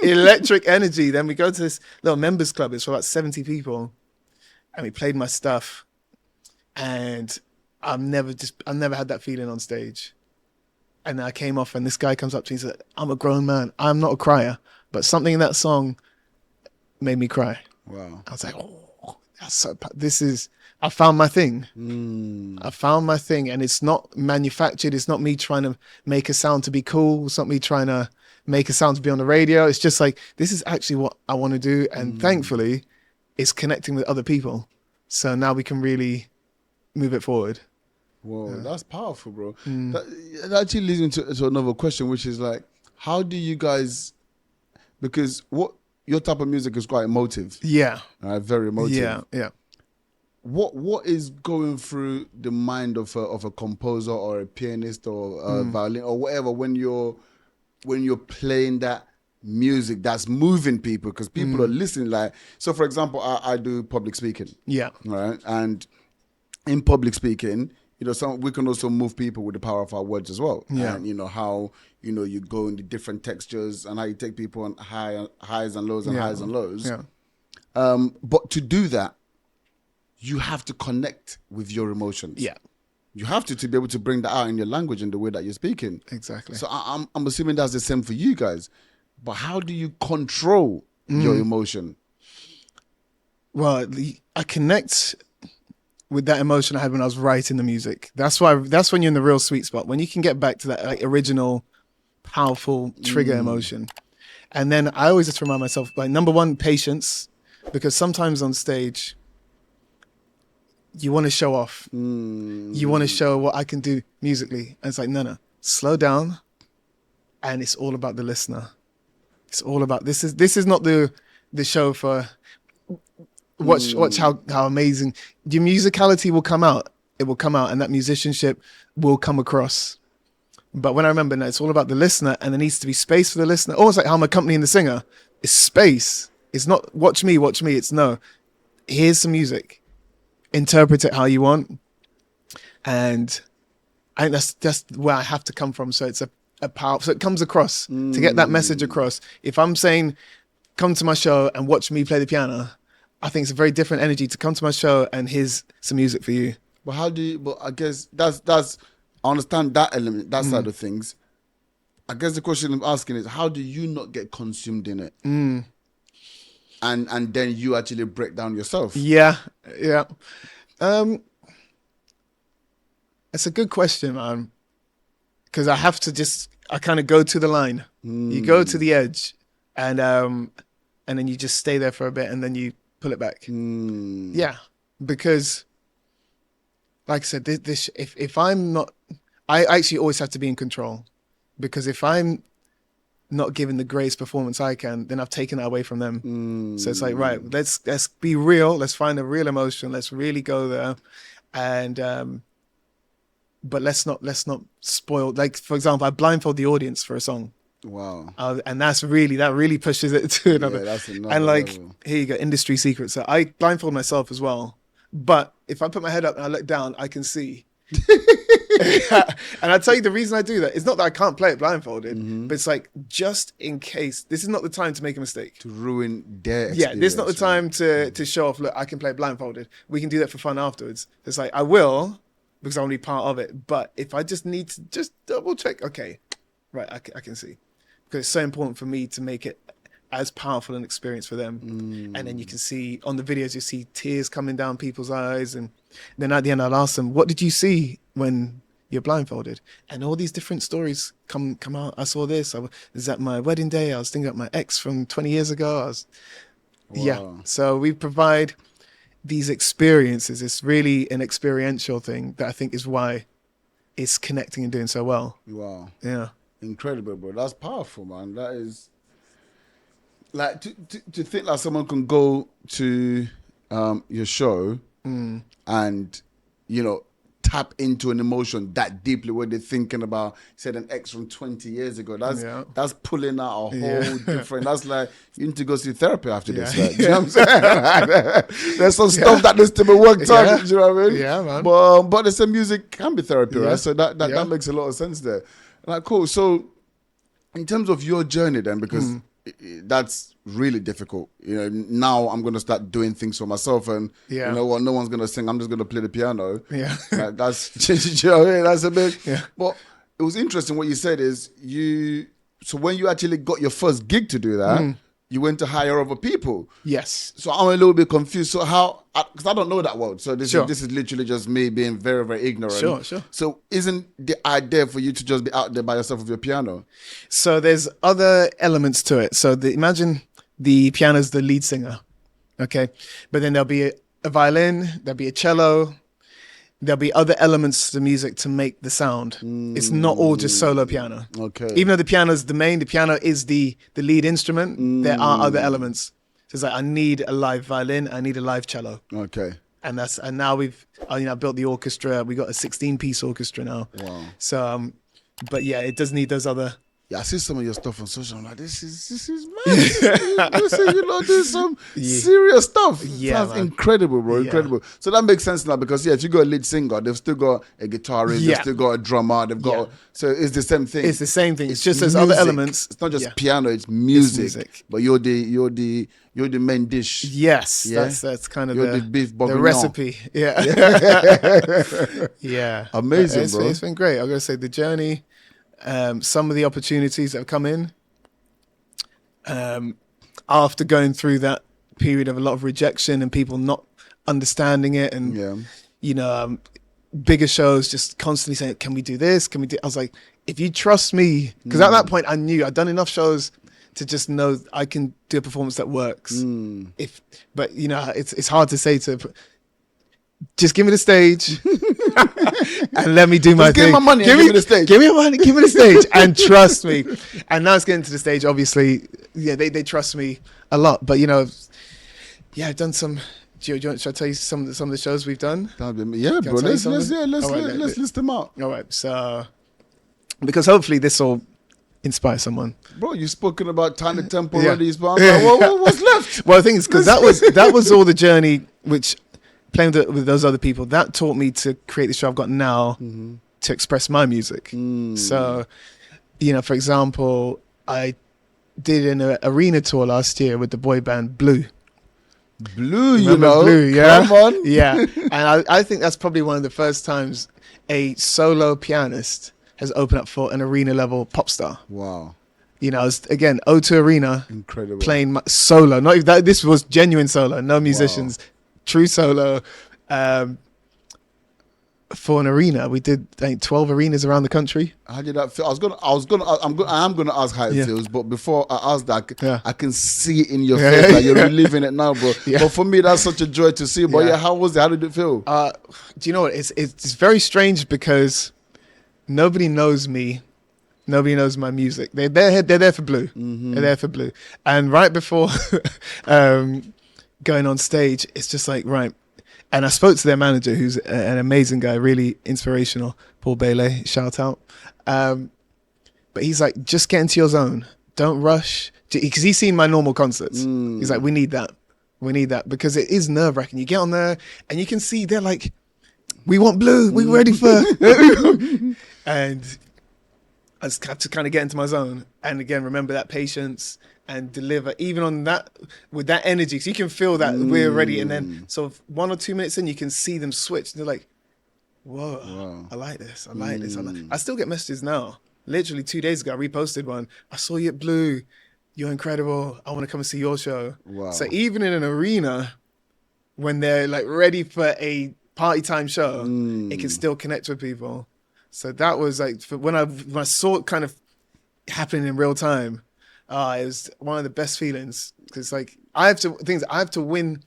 electric energy. Then we go to this little members club. It's for about 70 people. And we played my stuff. And I've never had that feeling on stage. And then I came off and this guy comes up to me and said, I'm a grown man. I'm not a crier, but something in that song made me cry. Wow. I was like, oh, I found my thing. I found my thing, and it's not manufactured. It's not me trying to make a sound to be cool. It's not me trying to make a sound to be on the radio. It's just like, this is actually what I want to do. And thankfully, it's connecting with other people. So now we can really move it forward. Whoa, that's powerful, bro. That actually leads me to another question, which is like, how do you guys, because your type of music is quite emotive. Yeah. Very emotive. Yeah. What is going through the mind of a composer or a pianist or a violin or whatever when you're playing that music that's moving people, because people are listening? Like, so for example, I do public speaking. Yeah. Right. And in public speaking, we can also move people with the power of our words as well. Yeah. And how, you go in the different textures and how you take people on highs and lows and highs and lows. Yeah. But to do that, you have to connect with your emotions. Yeah. You have to be able to bring that out in your language and the way that you're speaking. Exactly. So I'm assuming that's the same for you guys. But how do you control your emotion? Well, I connect with that emotion I had when I was writing the music. That's when you're in the real sweet spot, when you can get back to that like original, powerful trigger emotion. And then I always have to remind myself, like, number one, patience, because sometimes on stage, you want to show off. You want to show what I can do musically. And it's like, no, slow down. And it's all about the listener. It's all about, this is not the show for, watch how amazing. Your musicality will come out. It will come out, and that musicianship will come across. But when I remember, no, it's all about the listener, and there needs to be space for the listener. Almost like how I'm accompanying the singer. It's space. It's not watch me. It's no, here's some music. Interpret it how you want. And I think that's just where I have to come from. So it's a power. So it comes across to get that message across. If I'm saying, come to my show and watch me play the piano, I think it's a very different energy to come to my show and here's some music for you. But I guess that's, I understand that element, that side of things. I guess the question I'm asking is, how do you not get consumed in it? And then you actually break down yourself? Yeah. It's a good question, man. Because I have to I kind of go to the line. You go to the edge, and then you just stay there for a bit, and then you pull it back. Yeah, because, like I said, if I'm not, I actually always have to be in control, because if I'm not giving the greatest performance I can, then I've taken that away from them. So it's like, right, let's be real. Let's find a real emotion. Let's really go there, and but let's not spoil. Like, for example, I blindfold the audience for a song. Wow. And that really pushes it to another. Yeah, that's another and like, level. Here you go, industry secret. So I blindfold myself as well. But if I put my head up and I look down, I can see. And I tell you, the reason I do that is not that I can't play it blindfolded, but it's like, just in case, this is not the time to make a mistake. To ruin their experience. Yeah, this is not the time to show off, look, I can play it blindfolded. We can do that for fun afterwards. It's like, I will, because I want to be part of it. But if I just need to just double check, okay, right, I can see. Because it's so important for me to make it as powerful an experience for them. And then you can see, on the videos, you see tears coming down people's eyes. And then at the end, I'll ask them, what did you see when you're blindfolded? And all these different stories come out. I saw this. Is that my wedding day? I was thinking about my ex from 20 years ago. Yeah. So we provide these experiences. It's really an experiential thing that I think is why it's connecting and doing so well. Wow. Yeah. Incredible, bro. That's powerful, man. That is, like, to think like someone can go to your show and, tap into an emotion that deeply where they're thinking about, said, an ex from 20 years ago. That's pulling out a whole different, that's like, you need to go see therapy after this. Like, do you know what I'm saying? There's some stuff that needs to be worked on, do you know what I mean? Yeah, man. But the same music can be therapy, right? So that makes a lot of sense there. Like, cool. So in terms of your journey then, because that's really difficult. Now I'm going to start doing things for myself, and you know what? No one's going to sing. I'm just going to play the piano. Yeah, that's you know what I mean? That's a bit. Yeah. But it was interesting what you said is So when you actually got your first gig to do that, you went to hire other people. Yes. So I'm a little bit confused. So how? Because I don't know that world. So this Sure. is literally just me being very, very ignorant. Sure. So isn't the idea for you to just be out there by yourself with your piano? So there's other elements to it. So imagine the piano's the lead singer, okay? But then there'll be a violin, there'll be a cello, there'll be other elements to the music to make the sound. It's not all just solo piano. Okay. Even though the piano's the piano is the lead instrument, there are other elements. So it's like, I need a live violin, I need a live cello. Okay. And now we've, I built the orchestra. We got a 16-piece orchestra now. Wow. So, but yeah, it does need those other. Yeah, I see some of your stuff on social. I'm like, this is mad. There's some serious stuff. Yeah, sounds man. incredible, bro. Yeah. Incredible. So that makes sense now because if you got a lead singer, they've still got a guitarist, they've still got a drummer, they've got. So it's the same thing. It's the same thing. It's just there's other elements. It's not just piano. It's music. music. But you're the main dish. Yes, Yeah? that's kind of You're the beef the bourguignon. recipe. Yeah, yeah. Amazing, bro. It's been great. I'm gonna say the journey. Some of the opportunities that have come in after going through that period of a lot of rejection and people not understanding it, and bigger shows just constantly saying, "Can we do this? Can we do?" I was like, "If you trust me," because at that point I knew I'd done enough shows to just know I can do a performance that works. But it's hard to say to. Just give me the stage and let me do my thing. Give me my money and give me the stage. Give me my money, give me the stage and trust me. And now it's getting to the stage, obviously, they trust me a lot. But, I've done some, should I tell you some of the shows we've done? Yeah, bro. Let's list them out. All right. So, because hopefully this will inspire someone. Bro, you've spoken about Tinie Tempah Yeah. already. But I'm like, what's left? Well, the thing is, because that was all the journey, which playing with those other people, that taught me to create the show I've got now to express my music. So, for example, I did an arena tour last year with the boy band Blue. Blue, Blue, yeah. Come on. Yeah. And I think that's probably one of the first times a solo pianist has opened up for an arena level pop star. Wow. Again, O2 Arena. Incredible. Playing solo. Not even that. This was genuine solo. No musicians. Wow. True solo. For an arena, we did 12 arenas around the country. How did that feel? I am gonna ask how it feels, but before I ask that, I can see it in your face that you're reliving it now, bro. But for me, that's such a joy to see. But how was it? How did it feel? Do you know what? It's very strange because nobody knows me. Nobody knows my music. They're there for Blue. They're there for Blue. And right before going on stage, it's just like, right. And I spoke to their manager, who's an amazing guy, really inspirational, Paul Bailey, shout out. But he's like, just get into your zone. Don't rush. Because he's seen my normal concerts. He's like, we need that. We need that. Because it is nerve-wracking. You get on there and you can see they're like, we want Blue. We're ready for... And I just have to kind of get into my zone. And again, remember that patience and deliver even on that with that energy. So you can feel that we're ready. And then so 1 or 2 minutes in, you can see them switch. They're like, whoa, I like this. I like this. I still get messages now. Literally 2 days ago, I reposted one. I saw you at Blue. You're incredible. I want to come and see your show. Wow. So even in an arena, when they're like ready for a party time show, it can still connect with people. So that was like, when I saw it kind of happening in real time, it was one of the best feelings. Because like I have to win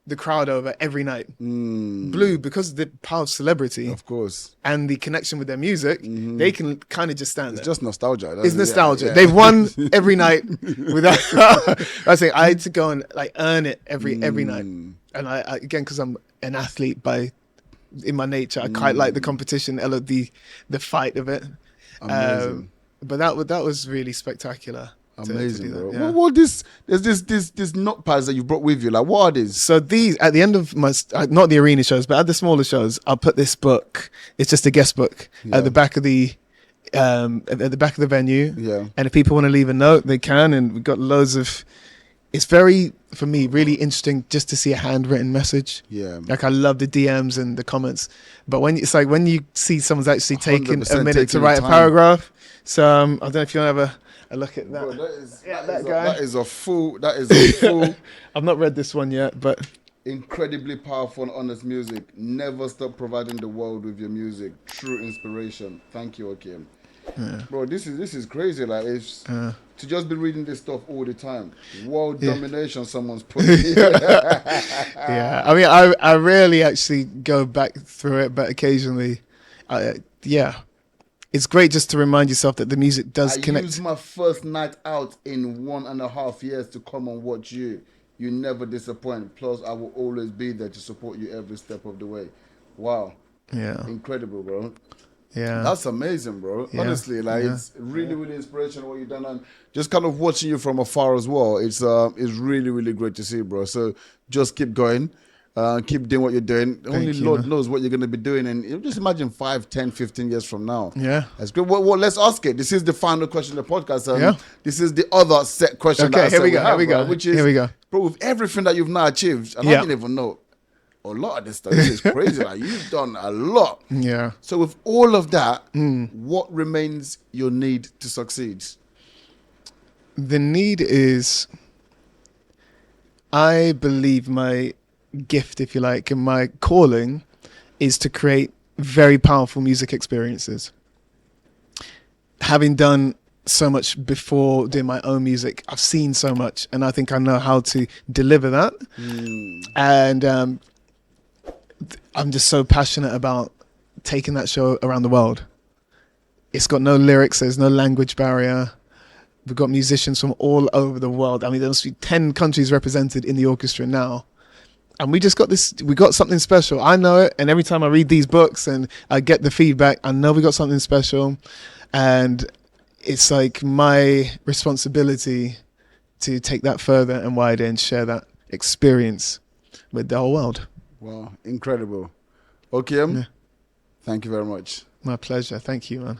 the crowd over every night. Blue, because of the power of celebrity, of course, and the connection with their music, they can kind of just stand there. It's just nostalgia. It's nostalgia. Yeah. They've won every night without. I say I had to go and like earn it every night. And I again, because I'm an athlete in my nature, I quite like the competition, the fight of it. Amazing. But that was really spectacular. Amazing, bro. Yeah. What there's this notepads that you brought with you. Like, what are these? So these, at the end of my, not the arena shows, but at the smaller shows, I'll put this book. It's just a guest book at the back of the at the back of the venue. Yeah. And if people want to leave a note, they can. And we've got loads of. It's very, for me, really interesting just to see a handwritten message. Yeah. Like I love the DMs and the comments, but when it's like when you see someone's actually taking a 100% minute to taking write the a time. paragraph. So I don't know if you want to have a look at that. Bro, that guy. that is a full I've not read this one yet, but incredibly powerful and honest music. Never stop providing the world with your music. True inspiration. Thank you, Okiem. Yeah. Bro, this is crazy. Like, it's to just be reading this stuff all the time. World domination, someone's put. Yeah. I mean, I rarely actually go back through it, but occasionally, yeah. It's great just to remind yourself that the music does connect. I used my first night out in 1.5 years to come and watch you. You never disappoint. Plus, I will always be there to support you every step of the way. Wow. Yeah. Incredible, bro. Yeah. That's amazing, bro. Yeah. Honestly, like it's really, really inspirational what you've done, and just kind of watching you from afar as well. It's really, really great to see, bro. So just keep going, keep doing what you're doing. Only Lord knows what you're going to be doing, and you just imagine 5, 10, 15 years from now. Yeah, that's good. Well, let's ask it. This is the final question of the podcast. This is the other set question. Okay, here we go. Which is, here we go. Bro, with everything that you've now achieved, and I didn't even know. A lot of this stuff. This is crazy. Like you've done a lot. Yeah. So with all of that, what remains your need to succeed? The need is, I believe my gift, if you like, and my calling is to create very powerful music experiences. Having done so much before doing my own music, I've seen so much, and I think I know how to deliver that. And I'm just so passionate about taking that show around the world. It's got no lyrics, there's no language barrier. We've got musicians from all over the world. I mean, there must be 10 countries represented in the orchestra now. And we got something special. I know it, and every time I read these books and I get the feedback, I know we got something special. And it's like my responsibility to take that further and wider and share that experience with the whole world. Wow, incredible. Okiem, thank you very much. My pleasure. Thank you, man.